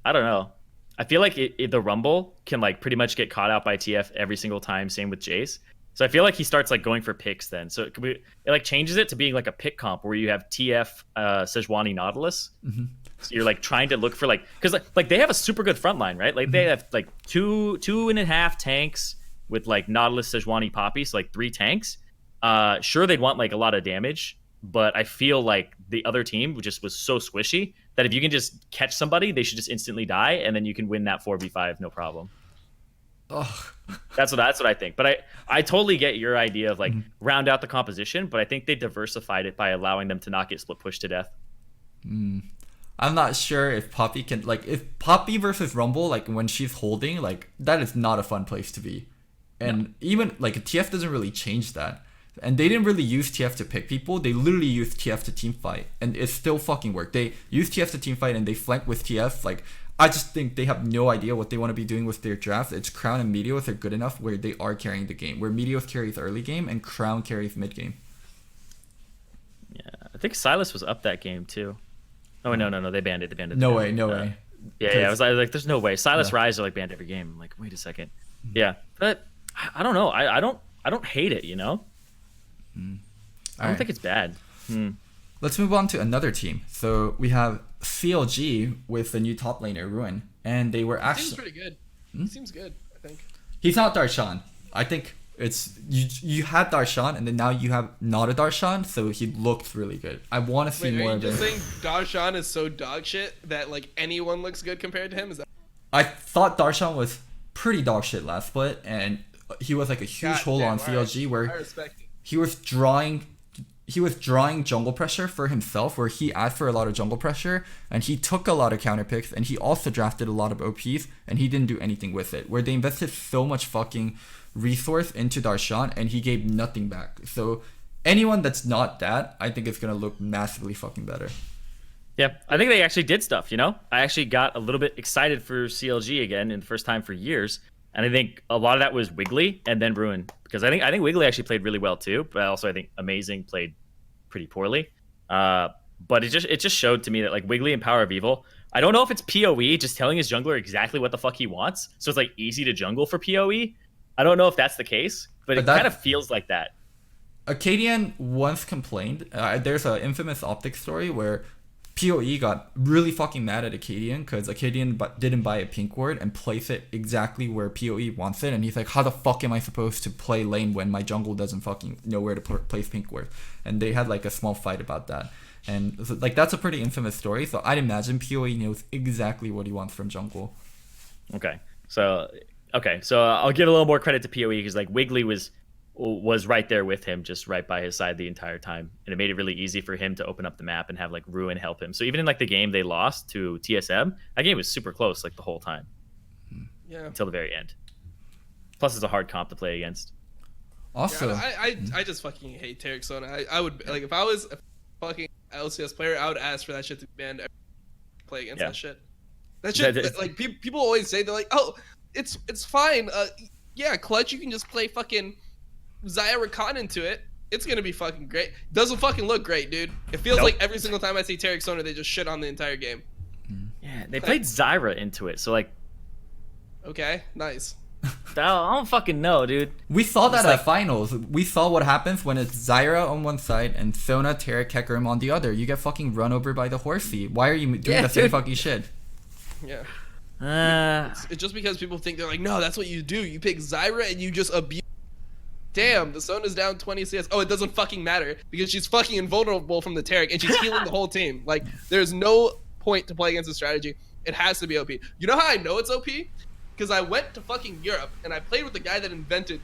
I don't know. I feel like the Rumble can like pretty much get caught out by TF every single time. Same with Jace. So I feel like he starts like going for picks then. So it like changes it to being like a pick comp where you have TF, Sejuani, Nautilus. So you're like trying to look for like, because like they have a super good front line, right? Like they have like two and a half tanks with like Nautilus, Sejuani, Poppy, so like 3 tanks. Sure, they'd want like a lot of damage, but I feel like the other team just was so squishy that if you can just catch somebody, they should just instantly die, and then you can win that 4v5 no problem. Ugh. That's what I think. But I totally get your idea of like round out the composition, but I think they diversified it by allowing them to not get split pushed to death. I'm not sure if Poppy can, like, if Poppy versus Rumble, like, when she's holding, like, that is not a fun place to be. And even, like, TF doesn't really change that. And they didn't really use TF to pick people. They literally used TF to teamfight. And it still fucking worked. They used TF to teamfight and they flanked with TF. Like, I just think they have no idea what they want to be doing with their draft. It's Crown and Meteos are good enough where they are carrying the game. Where Meteos carries early game and Crown carries mid game. Yeah, I think Silas was up that game too. Oh no, they banned it. No way. Yeah, I was like, there's no way. Silas Rise are like banned every game. I'm like, wait a second. Yeah, but I don't know. I don't hate it. You know. I don't think it's bad. Let's move on to another team. So we have CLG with the new top laner Ruin, and they were actually Seems pretty good. He seems good, I think. He's not Darshan. I think it's you had Darshan, and then now you have not a Darshan, so he looks really good. I want to see more are you of just it. saying Darshan is so dog shit that like anyone looks good compared to him? Is that? I thought Darshan was pretty dog shit last split, and he was like a huge hole on CLG where I respect it. he was drawing jungle pressure for himself, where he asked for a lot of jungle pressure, and he took a lot of counter picks, and he also drafted a lot of OPs, and he didn't do anything with it. Where they invested so much fucking resource into Darshan, and he gave nothing back. So anyone that's not that, I think it's gonna look massively fucking better. Yeah, I think they actually did stuff. You know, I actually got a little bit excited for CLG again, in the first time for years. And I think a lot of that was Wiggly and then Ruin, because I think Wiggly actually played really well too, but also I think Amazing played pretty poorly. But it just showed to me that like Wiggly and Power of Evil, I don't know if it's PoE just telling his jungler exactly what the fuck he wants, so it's like easy to jungle for PoE. I don't know if that's the case, but it kind of feels like that. Acadian once complained. There's an infamous optic story where PoE got really fucking mad at Acadian because Acadian didn't buy a pink ward and place it exactly where PoE wants it, and he's like, how the fuck am I supposed to play lane when my jungle doesn't fucking know where to place pink ward? And they had like a small fight about that, and so, like, that's a pretty infamous story, so I'd imagine PoE knows exactly what he wants from jungle. Okay, so I'll give a little more credit to PoE because like Wiggly was right there with him, just right by his side the entire time, and it made it really easy for him to open up the map and have like Ruin help him. So even in like the game they lost to TSM, that game was super close like the whole time, until the very end. Plus it's a hard comp to play against. Also, I just fucking hate Tarek Sona. I would like if I was a fucking LCS player, I would ask for that shit to be banned. Play against that shit. That shit, like people always say, they're like, oh, it's fine. Yeah, Clutch, you can just play fucking Zaya Rakan into it. It's gonna be fucking great. Doesn't fucking look great, dude. It feels like every single time I see Tarek Sona, they just shit on the entire game. Yeah, they played Zyra into it, so like, okay, nice. I don't fucking know, dude. We saw that at finals. We saw what happens when it's Zyra on one side and Sona, Tarek, Hecarim on the other. You get fucking run over by the horsey. Why are you doing the same fucking shit? Yeah. It's just because people think they're like, no, that's what you do. You pick Zyra and you just abuse. damn, the Sona's down 20 CS. Oh, it doesn't fucking matter because she's fucking invulnerable from the Taric and she's healing the whole team. Like, there's no point to play against the strategy. It has to be OP. You know how I know it's OP? Because I went to fucking Europe and I played with the guy that invented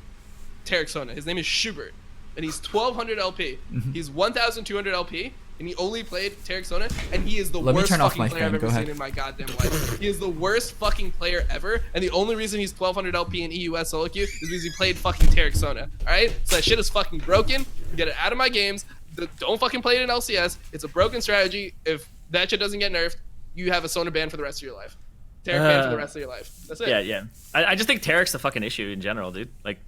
Taric Sona. His name is Schubert, and he's 1200 LP. He's 1200 LP, and he only played Taric Sona, and he is the worst fucking player I've ever seen in my goddamn life. He is the worst fucking player ever, and the only reason he's 1200 LP in EUS solo queue is because he played fucking Taric Sona. Alright? So that shit is fucking broken. Get it out of my games. Don't fucking play it in LCS. It's a broken strategy. If that shit doesn't get nerfed, you have a Sona ban for the rest of your life. Taric ban for the rest of your life. That's it. Yeah. I just think Taric's the fucking issue in general, dude. Like,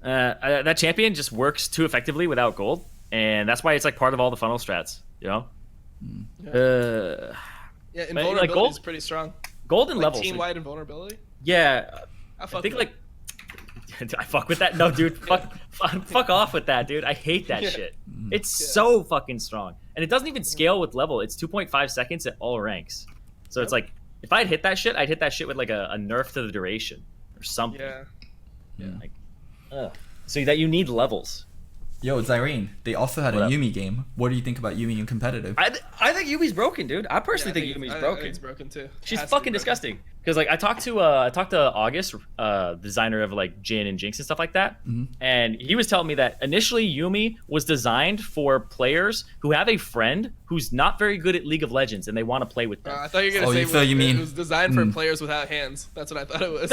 that champion just works too effectively without gold, and that's why it's like part of all the funnel strats, you know? Yeah, invulnerability like gold, is pretty strong. Gold and like levels. Team-wide invulnerability? Yeah. I think like... I fuck with that? No, dude. Fuck off with that, dude. I hate that shit. It's so fucking strong. And it doesn't even scale with level. It's 2.5 seconds at all ranks. So it's like, if I'd hit that shit, I'd hit that shit with like a nerf to the duration or something. Yeah. Like, so that you need levels. Yo, Zyrene, they also had What a up? Yumi game. What do you think about Yumi in competitive? I think Yumi's broken, dude. I personally think Yumi's broken. I think it's broken too. She's Has to be fucking broken. disgusting. Because like I talked to August, designer of like Jin and Jinx and stuff like that, and he was telling me that initially Yumi was designed for players who have a friend who's not very good at League of Legends and they want to play with them. I thought you were gonna say so you mean- it was designed for players without hands. That's what I thought it was.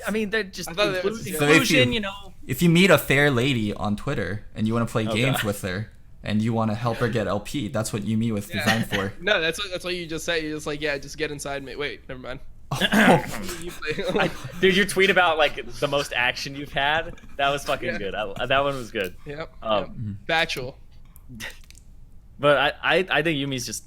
I mean, they're just I thought it was- inclusion, you know. If you meet a fair lady on Twitter and you want to play games with her and you want to help her get LP, that's what Yumi was designed for. No, that's what you just said. You're just like, yeah, just get inside me. Wait, never mind. You play- Dude, your tweet about like the most action you've had, that was fucking good. That one was good. Yep. Factual. But I think Yumi's just,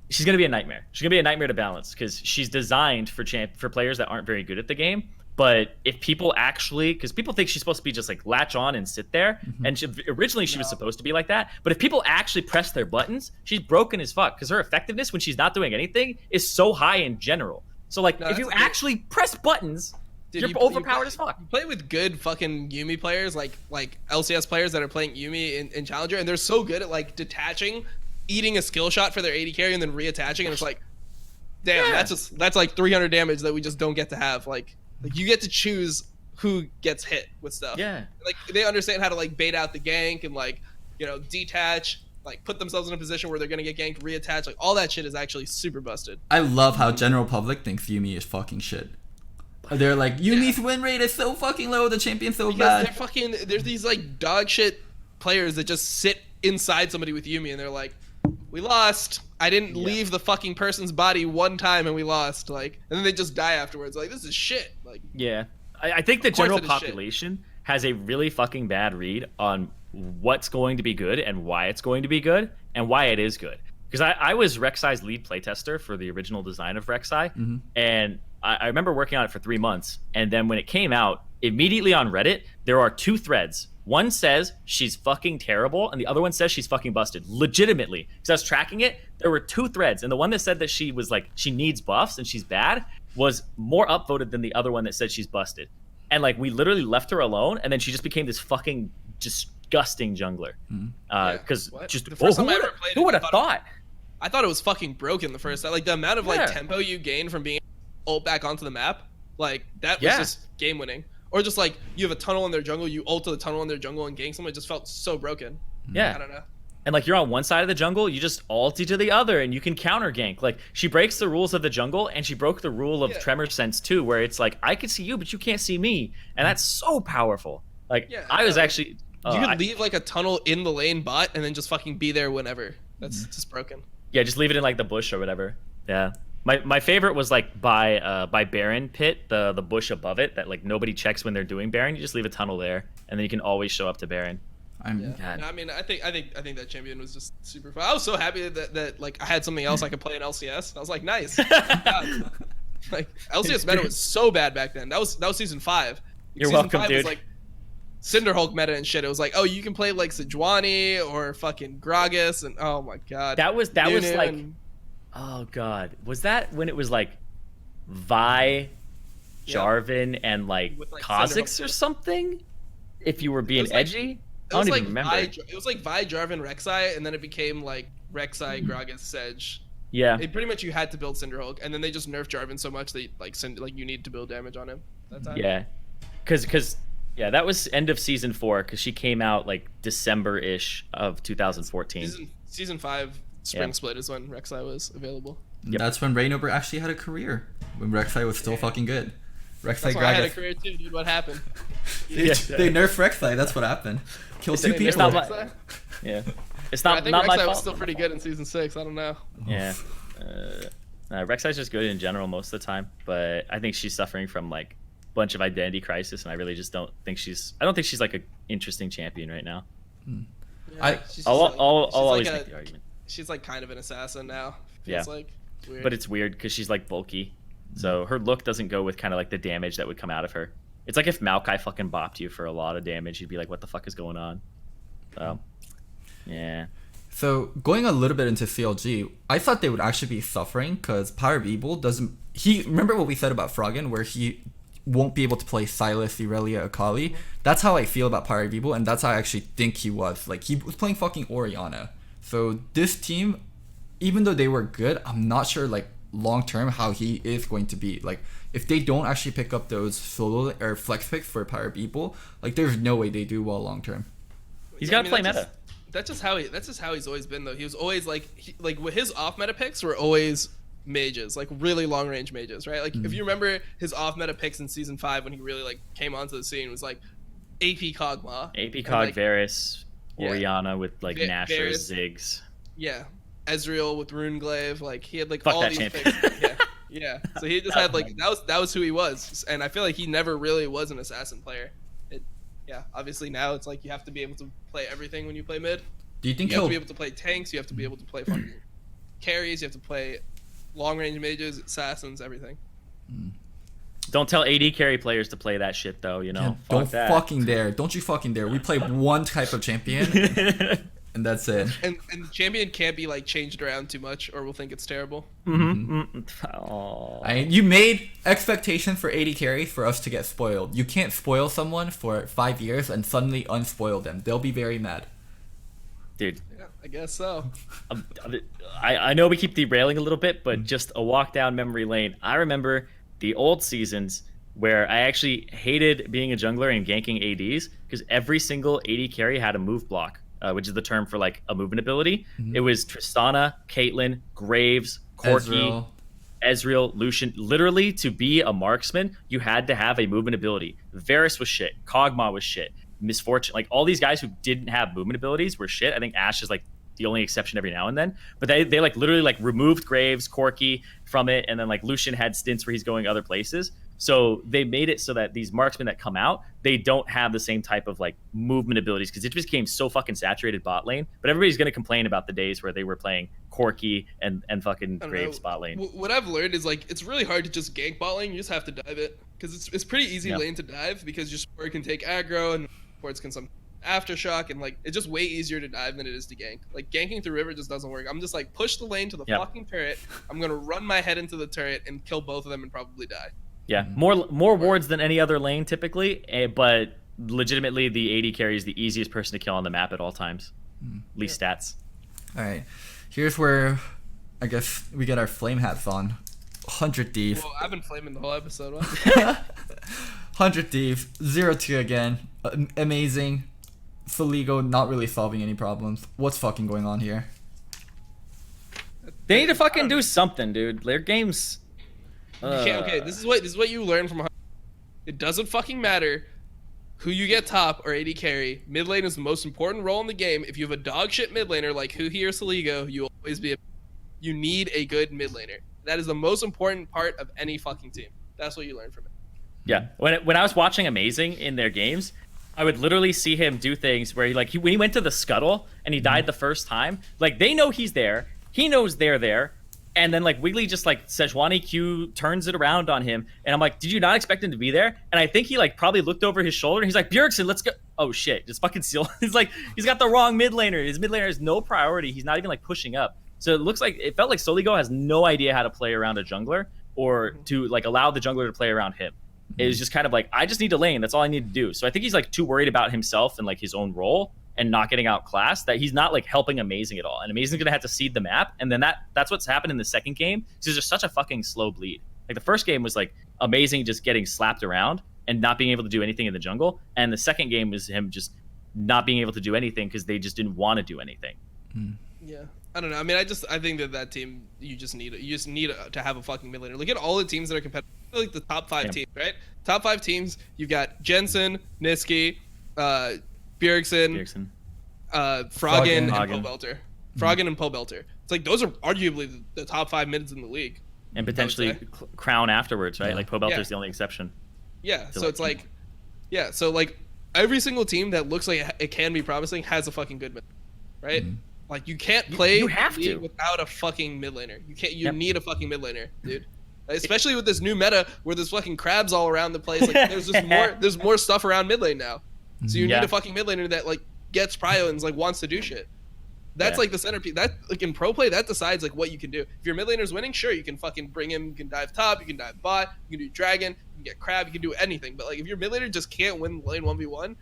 she's gonna be a nightmare. She's gonna be a nightmare to balance because she's designed for players that aren't very good at the game. But if people actually, because people think she's supposed to be just like latch on and sit there, and originally she was supposed to be like that. But if people actually press their buttons, she's broken as fuck because her effectiveness when she's not doing anything is so high in general. So like, if you actually press buttons, you're overpowered as fuck. You play with good fucking Yumi players, like LCS players that are playing Yumi in Challenger, and they're so good at like detaching, eating a skill shot for their AD carry, and then reattaching, and it's like, damn, that's like 300 damage that we just don't get to have. Like you get to choose who gets hit with stuff. Yeah. Like they understand how to like bait out the gank and like, you know, detach, like put themselves in a position where they're gonna get ganked, reattach. Like all that shit is actually super busted. I love how general public thinks Yumi is fucking shit. They're like, Yumi's win rate is so fucking low, the champion's so bad. There's these like dog shit players that just sit inside somebody with Yumi and they're like, we lost. I didn't leave the fucking person's body one time and we lost. Like, and then they just die afterwards. Like, this is shit. Like, yeah, I think the Of course general it is population has a really fucking bad read on what's going to be good and why it's going to be good and why it is good. Because I was Rek'Sai's lead playtester for the original design of Rek'Sai, and I remember working on it for 3 months. And then when it came out, immediately on Reddit, there are 2 threads. One says she's fucking terrible, and the other one says she's fucking busted. Legitimately. Because I was tracking it, there were 2 threads, and the one that said that she was like, she needs buffs and she's bad was more upvoted than the other one that said she's busted. And like, we literally left her alone, and then she just became this fucking disgusting jungler. Because the first time I ever played who would have thought? I thought it was fucking broken the first time. Like the amount of like tempo you gain from being ult back onto the map, like that was just game winning. Or just like you have a tunnel in their jungle, you ult to the tunnel in their jungle and gank someone. It just felt so broken. Yeah. I don't know. And like, you're on one side of the jungle, you just ulti to the other and you can counter gank. Like, she breaks the rules of the jungle, and she broke the rule of Tremor Sense too, where it's like, I can see you but you can't see me, and that's so powerful. Like, I was actually you could leave like a tunnel in the lane bot and then just fucking be there whenever. That's just broken. Yeah, just leave it in like the bush or whatever. Yeah. My favorite was like by Baron pit, the bush above it that like nobody checks when they're doing Baron. You just leave a tunnel there, and then you can always show up to Baron. I mean, I think that champion was just super fun. I was so happy that like I had something else I could play in LCS. I was like, nice. Like LCS meta was so bad back then. That was season 5. You're season welcome, 5 dude. was like Cinderhulk meta and shit. It was like, oh, you can play like Sejuani or fucking Gragas, and oh my god. That was Nunu like, oh god, was that when it was like Vi, Jarvan and like With, like, kha'zix or Cinderhawk. something. If you were being was like- edgy, It I was don't like even remember. it was like Vi, Jarvan, Rek'Sai, and then it became like Rek'Sai, Gragas, Sedge. Yeah, It pretty much you had to build Cinderhulk, and then they just nerfed Jarvan so much that like you need to build damage on him that time. yeah, because that was end of season 4 because she came out like December-ish of 2014. Season 5 spring Yeah. split is when Rek'Sai was available. Yep. That's when Rainover actually had a career. When Rek'Sai was still fucking good. Rek'Sai That's why I had a Gragas. career too, dude. What happened? They nerfed Rek'Sai. That's what happened. Killed two They nerfed people. not my- Rek'Sai? Yeah, it's I not think not my Rek'Sai was fault. still pretty good in season 6. I don't know. Yeah. Rek'Sai's just good in general most of the time, but I think she's suffering from like a bunch of identity crisis, and I really just don't think she's like an interesting champion right now. Yeah, she's just I'll like- I'll she's always like make the argument, She's like kind of an assassin now. Yeah. Feels like. It's weird. but it's weird because she's like bulky, so her look doesn't go with kind of like the damage that would come out of her. It's like if Maokai fucking bopped you for a lot of damage, you'd be like, "What the fuck is going on?" So, yeah. So going a little bit into CLG, I thought they would actually be suffering because Power of Evil doesn't. He remember what we said about Froggen, where he won't be able to play Silas, Irelia, Akali. That's how I feel about Power of Evil, and that's how I actually think he was. Like he was playing fucking Orianna. So this team, even though they were good, I'm not sure like long term how he is going to be. Like if they don't actually pick up those solo or flex picks for Power of Evil, like there's no way they do well long term. He's Yeah, got to play meta. That's just how he's always been though. He was always like his off meta picks were always mages, like really long range mages, right? Like if you remember his off meta picks in season 5 when he really like came onto the scene was like AP Kog'Maw, AP and, Cog, like, Varus, Yeah. Orianna with like Nashor, Varus. Ziggs. yeah, Ezreal with Runeglaive, like he had like Fuck all that these champion. picks. Yeah. So he just had like that was who he was, and I feel like he never really was an assassin player. Obviously now it's like you have to be able to play everything when you play mid. Do you think You have he'll? to be able to play tanks. You have to be able to play fucking carries. You have to play long range mages, assassins, everything. Don't tell AD carry players to play that shit though. You know, Yeah, Fuck don't that. fucking dare! Don't you fucking dare! We play one type of champion, and that's it. And the champion can't be like changed around too much, or we'll think it's terrible. Aw. You made expectations for 80 carries for us to get spoiled. You can't spoil someone for 5 years and suddenly unspoil them. They'll be very mad. Dude, Yeah, I guess so. I know we keep derailing a little bit, but just a walk down memory lane. I remember the old seasons where I actually hated being a jungler and ganking ADs because every single AD carry had a move block, which is the term for like a movement ability. It was Tristana, Caitlyn, Graves, Corki, Ezreal, Lucian. Literally, to be a marksman, you had to have a movement ability. Varus was shit. Kog'Maw was shit. Misfortune, like all these guys who didn't have movement abilities were shit. I think Ashe is like the only exception every now and then. But they like literally like removed Graves, Corki from it, and then like Lucian had stints where he's going other places. So they made it so that these marksmen that come out, they don't have the same type of like movement abilities because it just became so fucking saturated bot lane. But everybody's gonna complain about the days where they were playing Corki and fucking I don't Graves know. bot lane. What I've learned is like it's really hard to just gank bot lane. You just have to dive it because it's pretty easy Yeah. lane to dive because your support can take aggro and supports can some aftershock and like it's just way easier to dive than it is to gank. Like ganking through river just doesn't work. I'm just like push the lane to the Yep. fucking turret. I'm gonna run my head into the turret and kill both of them and probably die. Yeah, more wards than any other lane typically, but legitimately the AD carry is the easiest person to kill on the map at all times. Least stats. All right, here's where I guess we get our flame hats on. 100 Thieves. Well, I've been flaming the whole episode. 100 Thieves. 0-2 again. Amazing. Soligo not really solving any problems. What's fucking going on here? They need to fucking do something, dude. Their games. Okay, this is what you learn from. It doesn't fucking matter who you get top or AD carry. Mid lane is the most important role in the game. If you have a dog shit mid laner like Huhi or Soligo, you will always be. You need a good mid laner. That is the most important part of any fucking team. That's what you learn from it. Yeah, when I was watching Amazing in their games, I would literally see him do things where when he went to the scuttle and he died the first time, like they know he's there, he knows they're there, and then like Wiggly just like Sejuani Q turns it around on him, and I'm like, did you not expect him to be there? And I think he like probably looked over his shoulder and he's like, Bjergsen, let's go. Oh shit, just fucking seal. He's like, he's got the wrong mid laner. His mid laner has no priority. He's not even like pushing up. So it felt like Soligo has no idea how to play around a jungler or to like allow the jungler to play around him. is just kind of like, I just need to lane. That's all I need to do. So I think he's like too worried about himself and like his own role and not getting outclassed that he's not like helping Amazing at all. And Amazing's gonna have to seed the map. And then that's what's happened in the second game. Because there's such a fucking slow bleed. Like the first game was like Amazing just getting slapped around and not being able to do anything in the jungle. And the second game was him just not being able to do anything because they just didn't want to do anything. Yeah. I don't know. I mean, I think that team, you just need to have a fucking mid laner. Look at all the teams that are competitive. Like the top 5 teams, right? Top 5 teams. You've got Jensen, Niski, Bjergsen, Froggen, and Pobelter. Froggen and Pobelter. It's like those are arguably the top 5 mids in the league. And potentially Crown afterwards, right? Like Pobelter's the only exception. Yeah. So it's like, yeah. So like every single team that looks like it can be promising has a fucking good mid, right? Like you can't play without a fucking mid laner. You can't. You need a fucking mid laner, dude. Especially with this new meta where there's fucking crabs all around the place. Like there's just more. There's more stuff around mid lane now. So you need a fucking mid laner that like gets prio and like wants to do shit. That's like the centerpiece. That like in pro play, that decides like what you can do. If your mid laner's winning, sure, you can fucking bring him. You can dive top. You can dive bot. You can do dragon. You can get crab. You can do anything. But like if your mid laner just can't win lane 1v1,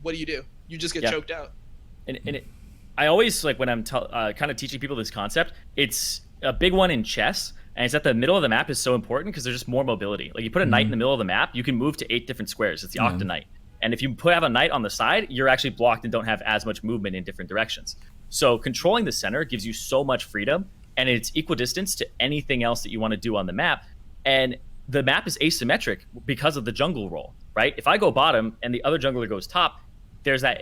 what do? You just get choked out. I always like when I'm kind of teaching people this concept. It's a big one in chess. And it's at the middle of the map is so important because there's just more mobility. Like you put a knight in the middle of the map, you can move to 8 different squares. It's the octa-knight. And if you have a knight on the side, you're actually blocked and don't have as much movement in different directions. So controlling the center gives you so much freedom, and it's equidistance to anything else that you want to do on the map. And the map is asymmetric because of the jungle role, right? If I go bottom and the other jungler goes top, there's that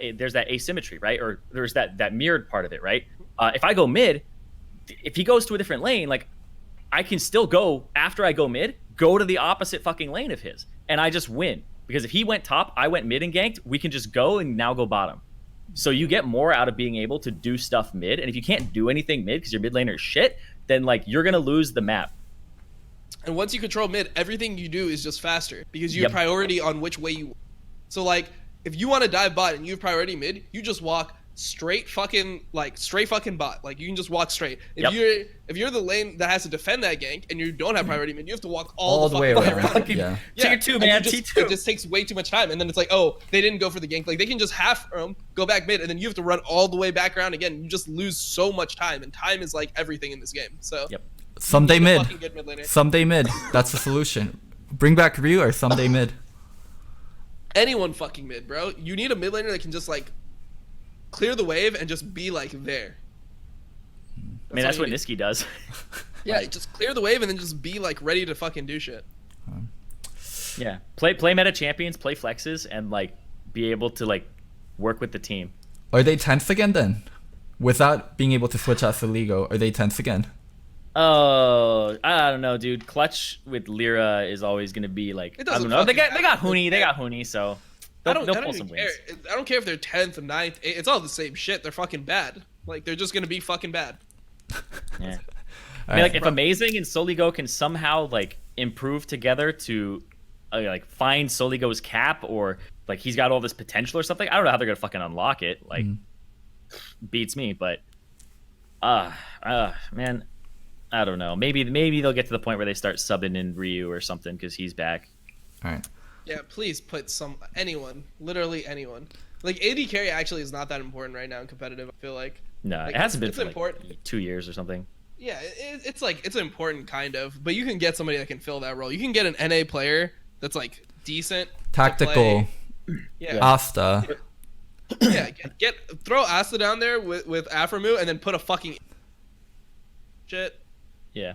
asymmetry, right? Or there's that mirrored part of it, right? If I go mid, if he goes to a different lane, like I can still go after I go mid, go to the opposite fucking lane of his, and I just win. Because if he went top, I went mid and ganked, we can just go and now go bottom. So you get more out of being able to do stuff mid, and if you can't do anything mid because your mid laner is shit, then like you're gonna lose the map. And once you control mid, everything you do is just faster because you have priority on which way you. So like if you want to dive bot and you have priority mid, you just walk straight fucking bot. Like you can just walk straight. If you're the lane that has to defend that gank and you don't have priority mid, you have to walk all the way around. Tier 2, man. T2. It just takes way too much time, and then it's like, oh, they didn't go for the gank. Like they can just half go back mid, and then you have to run all the way back around again. You just lose so much time, and time is like everything in this game. So someday mid. Someday mid. That's the solution. Bring back Ryu or someday mid. Anyone fucking mid, bro. You need a mid laner that can just like clear the wave and just be like there. That's what Niski does. Just clear the wave and then just be like ready to fucking do shit. Play meta champions, play flexes, and like be able to like work with the team. Are they tense again then? Without being able to switch out to Ligo, are they tense again? Oh, I don't know, dude. Clutch with Lyra is always gonna be like, I don't know. They got Huni, so I don't even care. I don't care if they're 10th or 9th. It's all the same shit. They're fucking bad. Like they're just gonna be fucking bad. Yeah. I mean, like if Amazing and Soligo can somehow like improve together to like find Soligo's cap, or like he's got all this potential or something. I don't know how they're gonna fucking unlock it. Like beats me, but man, I don't know. Maybe they'll get to the point where they start subbing in Ryu or something because he's back. All right. Yeah, please put anyone, literally anyone. Like AD carry actually is not that important right now in competitive. I feel like. No, like, it hasn't been for important. Like 2 years or something. Yeah, it's like it's important kind of, but you can get somebody that can fill that role. You can get an NA player that's like decent, tactical. Yeah. Asta. Yeah, throw Asta down there with Aframu and then put a fucking shit. Yeah.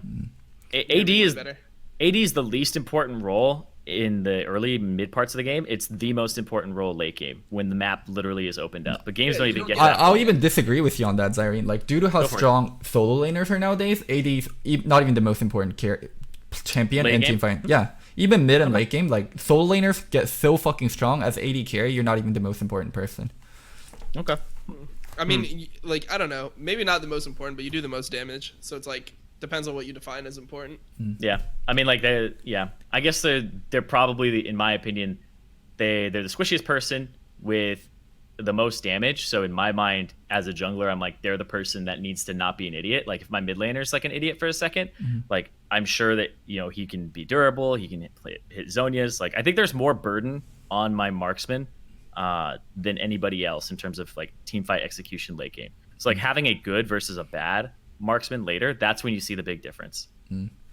AD is the least important role in the early mid parts of the game. It's the most important role late game when the map literally is opened up. But games don't even get that. I'll even disagree with you on that, Zyrene. Like due to how strong solo laners are nowadays, AD's not even the most important champion in team fight. Yeah. Even mid and late game, like solo laners get so fucking strong as AD carry, you're not even the most important person. Okay. I mean, like I don't know, maybe not the most important, but you do the most damage. So it's like depends on what you define as important. Yeah, I mean, like I guess they're probably, in my opinion, they're the squishiest person with the most damage. So in my mind, as a jungler, I'm like, they're the person that needs to not be an idiot. Like if my mid laner is like an idiot for a second, like I'm sure that, you know, he can be durable. He can hit Zhonya's. Like I think there's more burden on my marksman than anybody else in terms of like team fight execution late game. So like having a good versus a bad marksman later, that's when you see the big difference,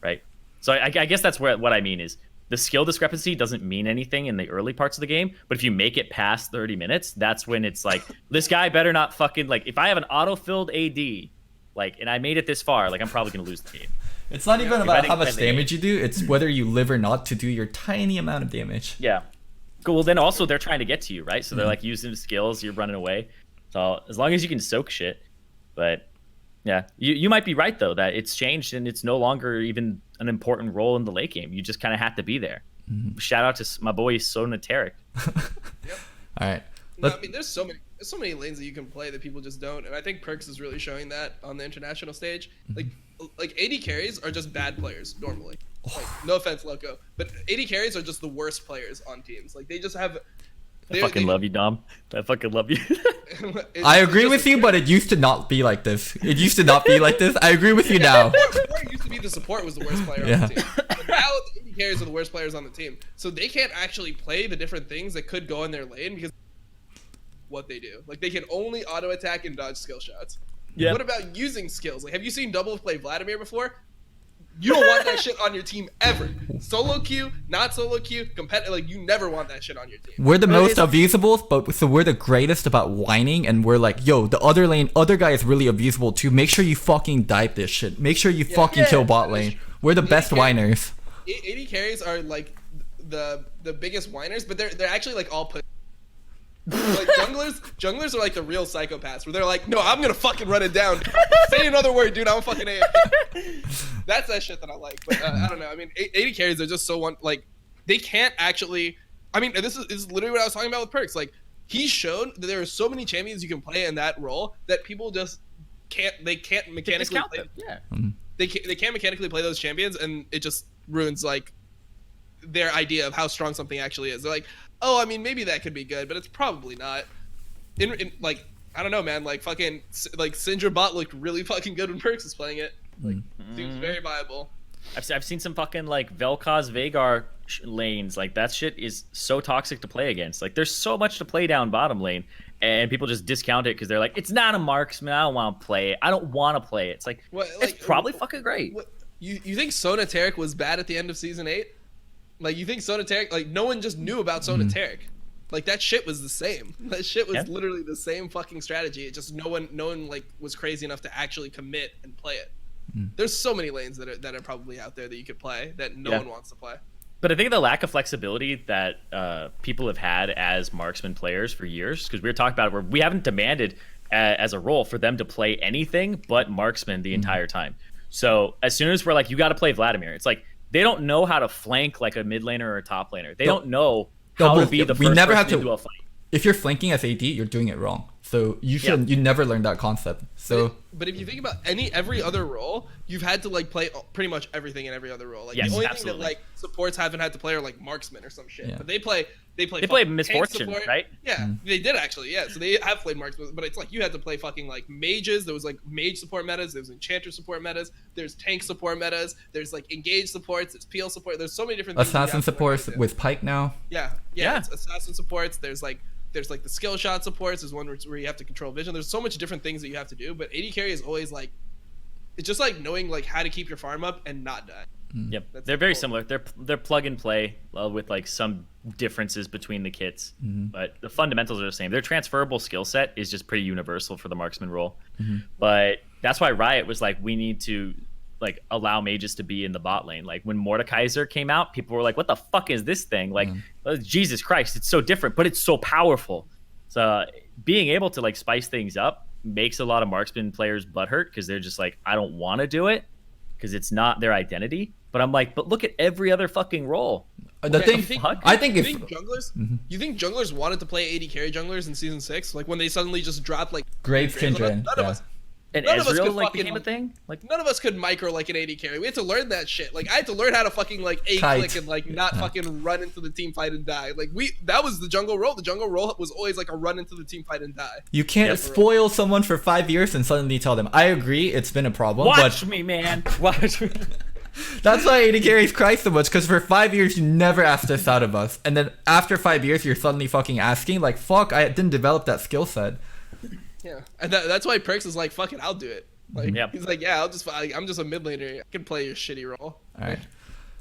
right? So I guess that's what I mean is the skill discrepancy doesn't mean anything in the early parts of the game, but if you make it past 30 minutes, that's when it's like, this guy better not fucking, like, if I have an auto-filled AD, like, and I made it this far, like, I'm probably going to lose the game. It's not even about how much damage you do, it's whether you live or not to do your tiny amount of damage. Yeah. Cool. Well, then also they're trying to get to you, right? So they're like using the skills, you're running away. So as long as you can soak shit, but yeah, you might be right though that it's changed and it's no longer even an important role in the late game. You just kind of have to be there. Shout out to my boy Sonateric. Yep. All right. No, I mean, there's so many lanes that you can play that people just don't, and I think Perks is really showing that on the international stage. Like AD carries are just bad players normally. Like, no offense, Loco, but AD carries are just the worst players on teams. Like they just have. I fucking love you, Dom. I fucking love you. I agree with you, but it used to not be like this. It used to not be like this. I agree with you now. Before it used to be the support was the worst player on the team. But now the AD carries are the worst players on the team. So they can't actually play the different things that could go in their lane because what they do. Like they can only auto attack and dodge skill shots. Yeah. What about using skills? Like have you seen double play Vladimir before? You don't want that shit on your team ever. Solo queue, not solo queue, competitive. Like you never want that shit on your team. We're the most abusable, but so we're the greatest about whining, and we're like, yo, the other guy is really abusable too. Make sure you fucking dive this shit. Make sure you fucking kill bot lane. We're the best whiners. AD carries are like the biggest whiners, but they're actually like all put. Like junglers are like the real psychopaths where they're like, no, I'm gonna fucking run it down. Say another word, dude. I'm a fucking AFK. That's that shit that I like. But I don't know. I mean, AD carries are just so like they can't actually. I mean, this is literally what I was talking about with Perks. Like he's shown that there are so many champions you can play in that role that people just can't. They can't mechanically play. Yeah. They can't mechanically play those champions, and it just ruins like their idea of how strong something actually is. They're like, oh, I mean, maybe that could be good, but it's probably not. In like, I don't know, man. Like, fucking, like, Syndra bot looked really fucking good when Perks was playing it. Like, seems very viable. I've seen some fucking, like, Vel'Koz Veigar lanes. Like, that shit is so toxic to play against. Like, there's so much to play down bottom lane, and people just discount it because they're like, it's not a marksman. I don't want to play it. I don't want to play it. It's like, it's probably fucking great. You think Sonateric was bad at the end of Season 8? Like, you think Sonateric, like, no one just knew about Sonateric. Like, that shit was the same. That shit was literally the same fucking strategy. It just, no one, like, was crazy enough to actually commit and play it. There's so many lanes that are probably out there that you could play that no one wants to play. But I think the lack of flexibility that people have had as marksman players for years, because we were talking about it, where we haven't demanded as a role for them to play anything but marksman the entire time. So as soon as we're like, you got to play Vladimir, it's like, they don't know how to flank like a mid laner or a top laner. They don't know how to be the first person into a fight. If you're flanking as AD, you're doing it wrong. So you should you never learn that concept. So but if you think about every other role, you've had to like play pretty much everything in every other role. Like the only thing that like supports haven't had to play are like marksmen or some shit. But they play Misfortune, right? Yeah, they did actually. Yeah, so they have played marksmen, but it's like you had to play fucking like mages. There was like mage support metas. There was enchanter support metas. There's tank support metas. There's like engage supports. There's PL support. There's so many different things. Assassin supports with Pike now. Yeah. It's assassin supports. There's like the skill shot supports. There's one where you have to control vision. There's so much different things that you have to do. But AD carry is always like, it's just like knowing like how to keep your farm up and not die. Yep, they're very similar. They're plug and play with like some differences between the kits, but the fundamentals are the same. Their transferable skill set is just pretty universal for the marksman role. But that's why Riot was like, we need to like allow mages to be in the bot lane. Like when Mordekaiser came out, people were like, what the fuck is this thing? Like, Jesus Christ, it's so different, but it's so powerful. So being able to like spice things up makes a lot of marksman players butthurt because they're just like, I don't want to do it because it's not their identity. But I'm like, but look at every other fucking role. You think junglers wanted to play AD carry junglers in season 6? Like when they suddenly just dropped like Graves, Kindred. And None of us Ezreal could like fucking- became a thing. Like None of us could micro like an AD carry. We had to learn that shit. Like I had to learn how to fucking like A Kite. click and like not fucking run into the team fight and die. Like that was the jungle role. The jungle role was always like a run into the team fight and die. You can't spoil someone for 5 years and suddenly tell them. I agree, it's been a problem. watch me, man. Watch me. That's why AD carries cry so much, because for 5 years you never asked this out of us, and then after 5 years you're suddenly fucking asking. Like, fuck, I didn't develop that skill set. Yeah, and that's why Perks is like, fuck it, I'll do it. Like Yep. he's like, yeah, I'm just a mid laner. I can play your shitty role. All right,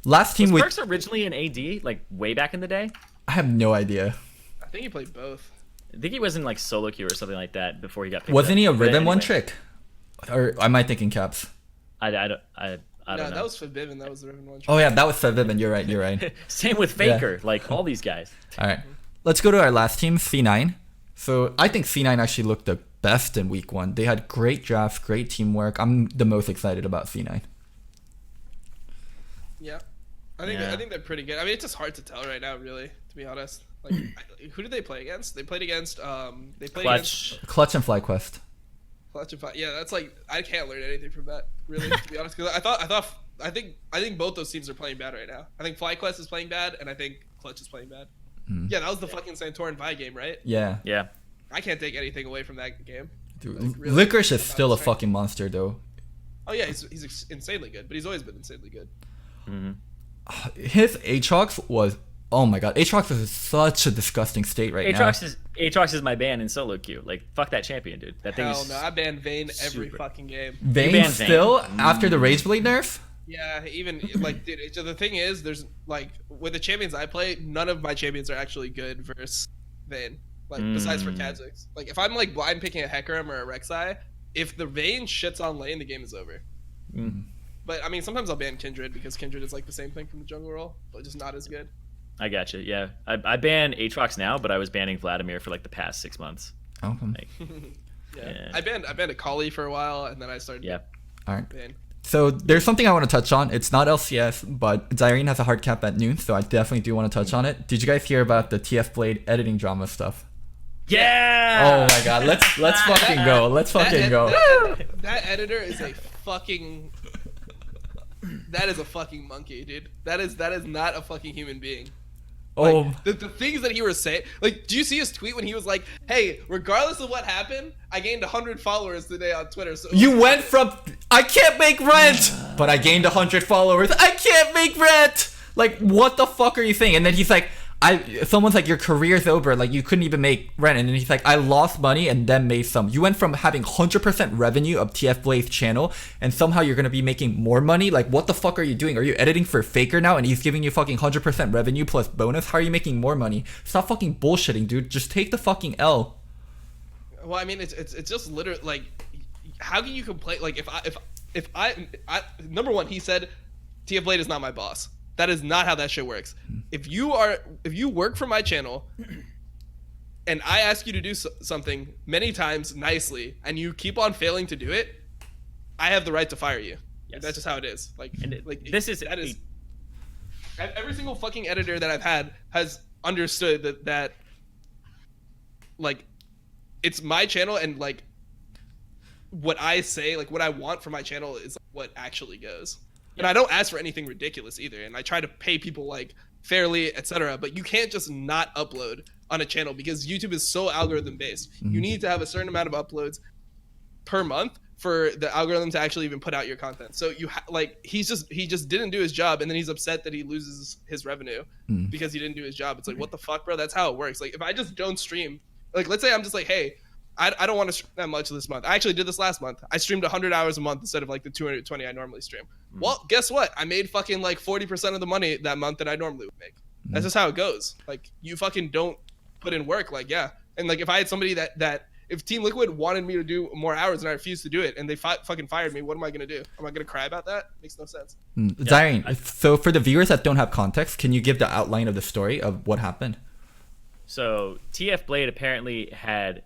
last team Was we. Perks originally an AD like way back in the day? I have no idea. I think he played both. I think he was in like solo queue or something like that before he got picked Wasn't up. he a But ribbon one anyway, trick? Or am I thinking Caps? I don't No, know. that was Forbidden. That was the Riven one. Oh yeah, that was Vivian. You're right. You're right. Same with Faker, like all these guys. All right, let's go to our last team, C9. So I think C9 actually looked the best in week 1. They had great drafts, great teamwork. I'm the most excited about C9. Yeah, I think they're pretty good. I mean, it's just hard to tell right now, really, to be honest. Like, who did they play against? They played against Clutch. Clutch and FlyQuest. Clutch and Fight. Yeah, that's like I can't learn anything from that, really, to be honest. Because I think both those teams are playing bad right now. I think FlyQuest is playing bad, and I think Clutch is playing bad. Yeah, that was the fucking Santorin Vi game, right? Yeah. Yeah. I can't take anything away from that game. Dude, Like, really, Licorice is about still a his strength. fucking monster, though. Oh yeah, he's insanely good, but he's always been insanely good. His Aatrox was, oh my god, Aatrox is such a disgusting state right now. Aatrox is my ban in solo queue. Like fuck that champion, dude. That thing Hell is no, I ban Vayne every super. fucking game. Vayne banned still after the Rageblade nerf. Yeah, even like, dude. So the thing is, there's like with the champions I play, none of my champions are actually good versus Vayne. Like besides for kha'zix. Like if I'm like blind picking a Hecarim or a Rek'Sai, if the Vayne shits on lane, the game is over. But I mean, sometimes I'll ban Kindred because Kindred is like the same thing from the jungle role, but just not as good. I gotcha. Yeah, I ban Aatrox now, but I was banning Vladimir for like the past 6 months. Oh, Like, Yeah. I banned a Kali for a while, and then I started yeah. all right. ban. So there's something I want to touch on. It's not LCS, but Zyrene has a hard cap at noon, so I definitely do want to touch on it. Did you guys hear about the TFblade editing drama stuff? Yeah. Oh my god, let's fucking go. Let's fucking go. That editor is a fucking. That is a fucking monkey, dude. That is not a fucking human being. Oh, Like, the things that he was saying, like, do you see his tweet when he was like, "Hey, regardless of what happened, I gained 100 followers today on Twitter." So you went from I can't make rent, but I gained 100 followers. I can't make rent. Like, what the fuck are you saying? And then he's like, someone's like, your career's over. Like, you couldn't even make rent. And then he's like, I lost money and then made some. You went from having 100% revenue of TFblade's channel, and somehow you're gonna be making more money. Like, what the fuck are you doing? Are you editing for Faker now, and he's giving you fucking 100% revenue plus bonus? How are you making more money? Stop fucking bullshitting, dude. Just take the fucking L. Well, I mean, it's just literally like, how can you complain? Like, if I number one, he said, TFblade is not my boss. That is not how that shit works. If you work for my channel, and I ask you to do something many times nicely, and you keep on failing to do it, I have the right to fire you. Yes. That's just how it is. Like, That is every single fucking editor that I've had has understood that like, it's my channel, and like, what I say, like what I want for my channel is what actually goes. And I don't ask for anything ridiculous either, and I try to pay people like fairly, etc. But you can't just not upload on a channel because YouTube is so algorithm based. You need to have a certain amount of uploads per month for the algorithm to actually even put out your content. So you like he just didn't do his job, and then he's upset that he loses his revenue because he didn't do his job. It's like, what the fuck, bro? That's how it works. Like, if I just don't stream, like, let's say I'm just like, hey, I don't want to stream that much this month. I actually did this last month. I streamed 100 hours a month instead of like the 220 I normally stream. Well, guess what? I made fucking like 40% of the money that month that I normally would make. That's just how it goes. Like, you fucking don't put in work. Like, yeah. And like, if I had somebody that if Team Liquid wanted me to do more hours and I refused to do it, and they fucking fired me, what am I gonna do? Am I gonna cry about that? Makes no sense. Zyrene, so for the viewers that don't have context, can you give the outline of the story of what happened? So TFblade apparently had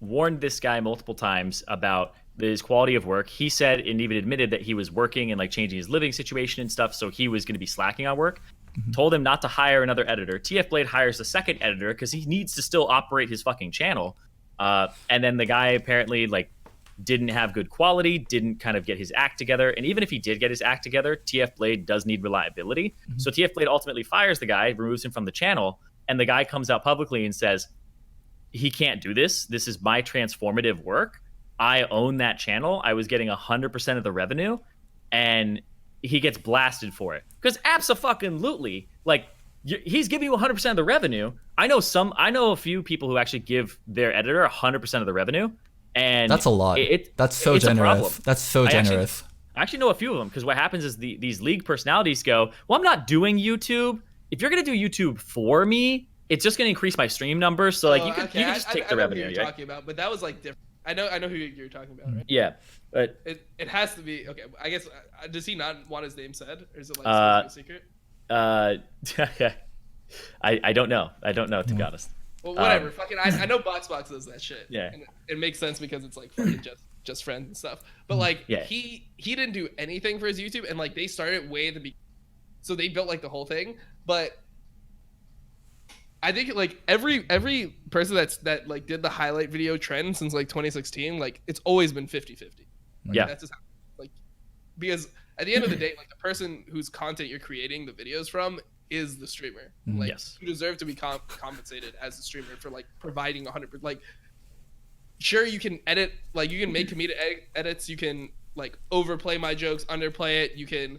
warned this guy multiple times about his quality of work. He said and even admitted that he was working and like changing his living situation and stuff, so he was going to be slacking on work. Told him not to hire another editor. TFblade hires a second editor because he needs to still operate his fucking channel. And then the guy apparently like didn't have good quality, didn't kind of get his act together. And even if he did get his act together, TFblade does need reliability. So TFblade ultimately fires the guy, removes him from the channel, and the guy comes out publicly and says, he can't do this. This is my transformative work. I own that channel. I was getting 100% of the revenue, and he gets blasted for it. Because abso-fucking-lutely, like, he's giving you 100% of the revenue. I know a few people who actually give their editor 100% of the revenue, and that's a lot. That's so generous. That's so generous. I actually know a few of them, because what happens is these league personalities go, well, I'm not doing YouTube. If you're gonna do YouTube for me, it's just gonna increase my stream numbers. So like you can just take the revenue. I know who you're talking about, but that was like different. I know who you're talking about, right? Yeah, but it has to be okay. I guess does he not want his name said, or is it like a secret? I don't know. I don't know, to be honest. Well, whatever. Fucking I know Boxbox does that shit. Yeah. And it makes sense because it's like fucking just friends and stuff. But like he didn't do anything for his YouTube, and like they started way at the beginning, so they built like the whole thing. But I think like every person that like did the highlight video trend since like 2016, like it's always been 50-50. Like, yeah. That's just how, like, because at the end of the day, like the person whose content you're creating the videos from is the streamer. Like yes. You deserve to be compensated as a streamer for like providing 100%. Like, sure, you can edit, like you can make comedic edits. You can like overplay my jokes, underplay it. You can,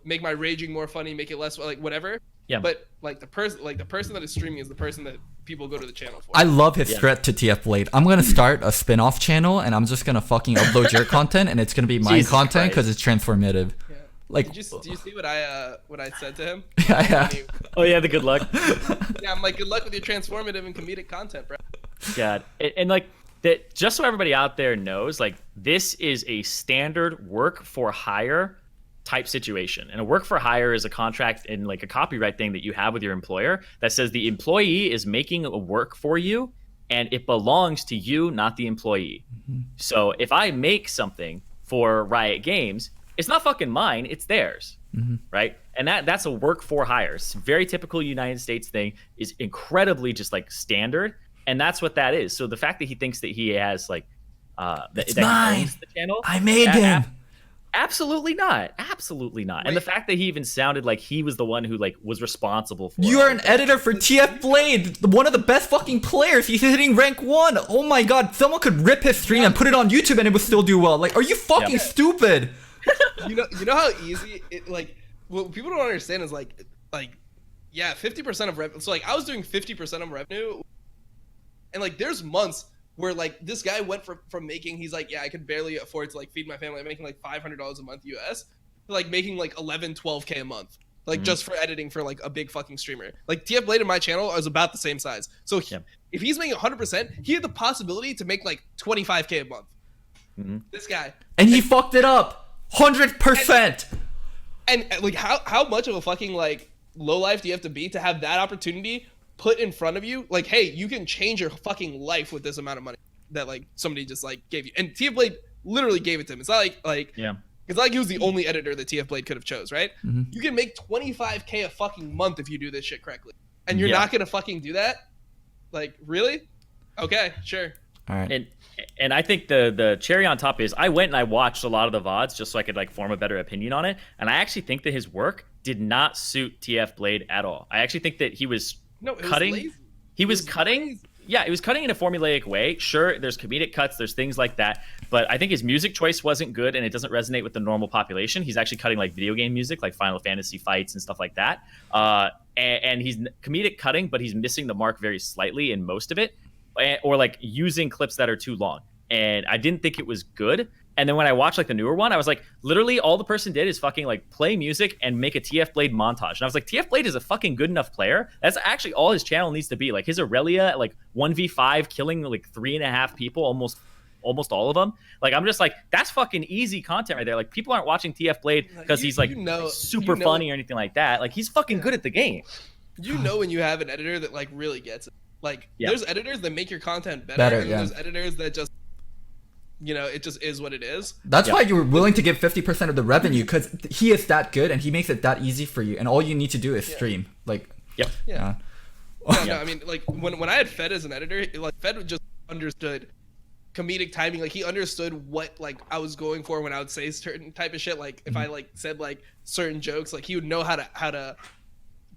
make my raging more funny, make it less like whatever. Yeah. But like the person that is streaming is the person that people go to the channel for. I love his threat to TFblade. I'm gonna start a spin-off channel, and I'm just gonna fucking upload your content, and it's gonna be my content because it's transformative. Yeah. Like, do you see what I said to him? Yeah. Oh yeah, the good luck. Yeah, I'm like, good luck with your transformative and comedic content, bro. God, and like that. Just so everybody out there knows, like this is a standard work for hire type situation, and a work for hire is a contract and like a copyright thing that you have with your employer that says the employee is making a work for you and it belongs to you, not the employee. So if I make something for Riot Games, it's not fucking mine, it's theirs. Right? And that's a work for hire. It's a very typical United States thing, is incredibly just like standard, and that's what that is. So the fact that he thinks that he has like that he owns the channel, I made him. Absolutely not. Absolutely not. Wait. And the fact that he even sounded like he was the one who like was responsible for You are an editor for TFblade, one of the best fucking players. He's hitting rank 1. Oh my god, someone could rip his stream and put it on YouTube and it would still do well. Like, are you fucking stupid? You know how easy it, like, what people don't understand is like 50% of revenue. So like I was doing 50% of revenue, and like there's months where like this guy went from making, he's like, I could barely afford to like feed my family. I'm making like $500 a month US, to like making like 12K a month, like just for editing for like a big fucking streamer. Like TFblade in my channel is about the same size. So if he's making 100%, he had the possibility to make like 25K a month. This guy. And he fucked it up 100%. And like how much of a fucking like low life do you have to be to have that opportunity put in front of you? Like, hey, you can change your fucking life with this amount of money that like somebody just like gave you. And TFblade literally gave it to him. It's not like it's not like he was the only editor that TFblade could have chose, right? You can make 25K a fucking month if you do this shit correctly, and you're not gonna fucking do that. Like, really? Okay, sure. All right. And I think the cherry on top is I went and I watched a lot of the VODs just so I could like form a better opinion on it, and I actually think that his work did not suit TFblade at all. I actually think that he was cutting. He was cutting. Yeah, he was cutting in a formulaic way. Sure, there's comedic cuts, there's things like that, but I think his music choice wasn't good, and it doesn't resonate with the normal population. He's actually cutting like video game music, like Final Fantasy fights and stuff like that. And he's comedic cutting, but he's missing the mark very slightly in most of it, or like using clips that are too long. And I didn't think it was good. And then when I watched like the newer one, I was like, literally all the person did is fucking like play music and make a TFblade montage. And I was like, TFblade is a fucking good enough player. That's actually all his channel needs to be. Like his Aurelia, like 1v5, killing like 3.5 people, almost all of them. Like I'm just like, that's fucking easy content right there. Like people aren't watching TFblade because he's like super funny or anything like that. Like he's fucking good at the game. You know when you have an editor that like really gets it. Like there's editors that make your content better, and there's editors that just, it just is what it is. That's why you're willing to give 50% of the revenue, because he is that good and he makes it that easy for you, and all you need to do is stream. Like, no, I mean, like when I had Fed as an editor, like Fed just understood comedic timing. Like he understood what like I was going for when I would say certain type of shit. Like if I like said like certain jokes, like he would know how to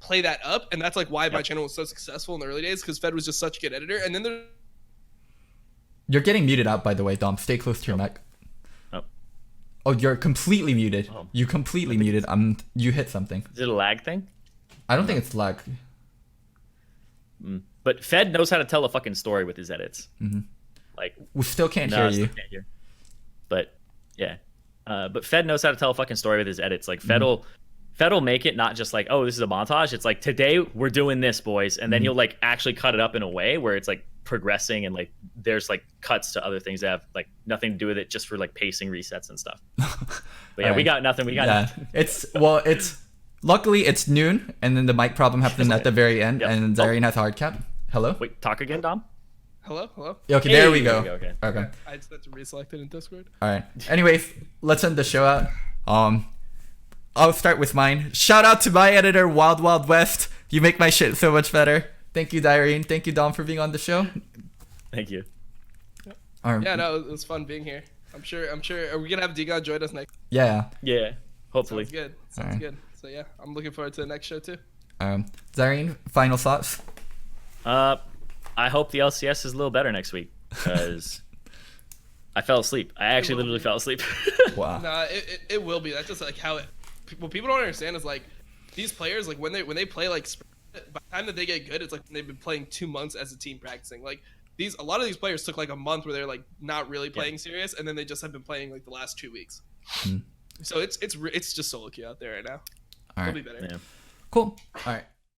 play that up, and that's like why my channel was so successful in the early days, because Fed was just such a good editor. And then You're getting muted out, by the way, Dom. Stay close to your mic. Oh, you're completely muted. Oh. You completely muted. You hit something. Is it a lag thing? I don't think it's lag. But Fed knows how to tell a fucking story with his edits. Like We still can't hear you. Can't hear. But yeah, but Fed knows how to tell a fucking story with his edits. Like Fed'll make it not just like, oh, this is a montage. It's like, today we're doing this, boys, and then he'll like actually cut it up in a way where it's like progressing, and like there's like cuts to other things that have like nothing to do with it, just for like pacing resets and stuff. But yeah, Right. we got nothing. Nothing. It's luckily it's noon, and then the mic problem happened at the very end, and Zyrene has a hard cap. Hello. Wait, talk again, Dom. hello. Okay, there we go. Okay. Okay. I just had to reselect it in Discord. All right. Anyways, let's end the show out. I'll start with mine. Shout out to my editor, Wild Wild West. You make my shit so much better. Thank you, Zyrene. Thank you, Dom, for being on the show. Thank you. Yeah, no, it was fun being here. I'm sure. Are we gonna have Digon join us next? Yeah. Yeah, hopefully. Sounds good. Sounds good. So yeah, I'm looking forward to the next show too. Zyrene, final thoughts? I hope the LCS is a little better next week, because I fell asleep. I actually literally fell asleep. Wow. Nah, it will be. That's just like how it. What people don't understand is like these players, like when they play like by the time that they get good, it's like they've been playing 2 months as a team practicing. Like a lot of these players took like a month where they're like not really playing serious, and then they just have been playing like the last 2 weeks. So it's just solo queue out there right now. All right. It'll be better. Yeah. Cool. All right.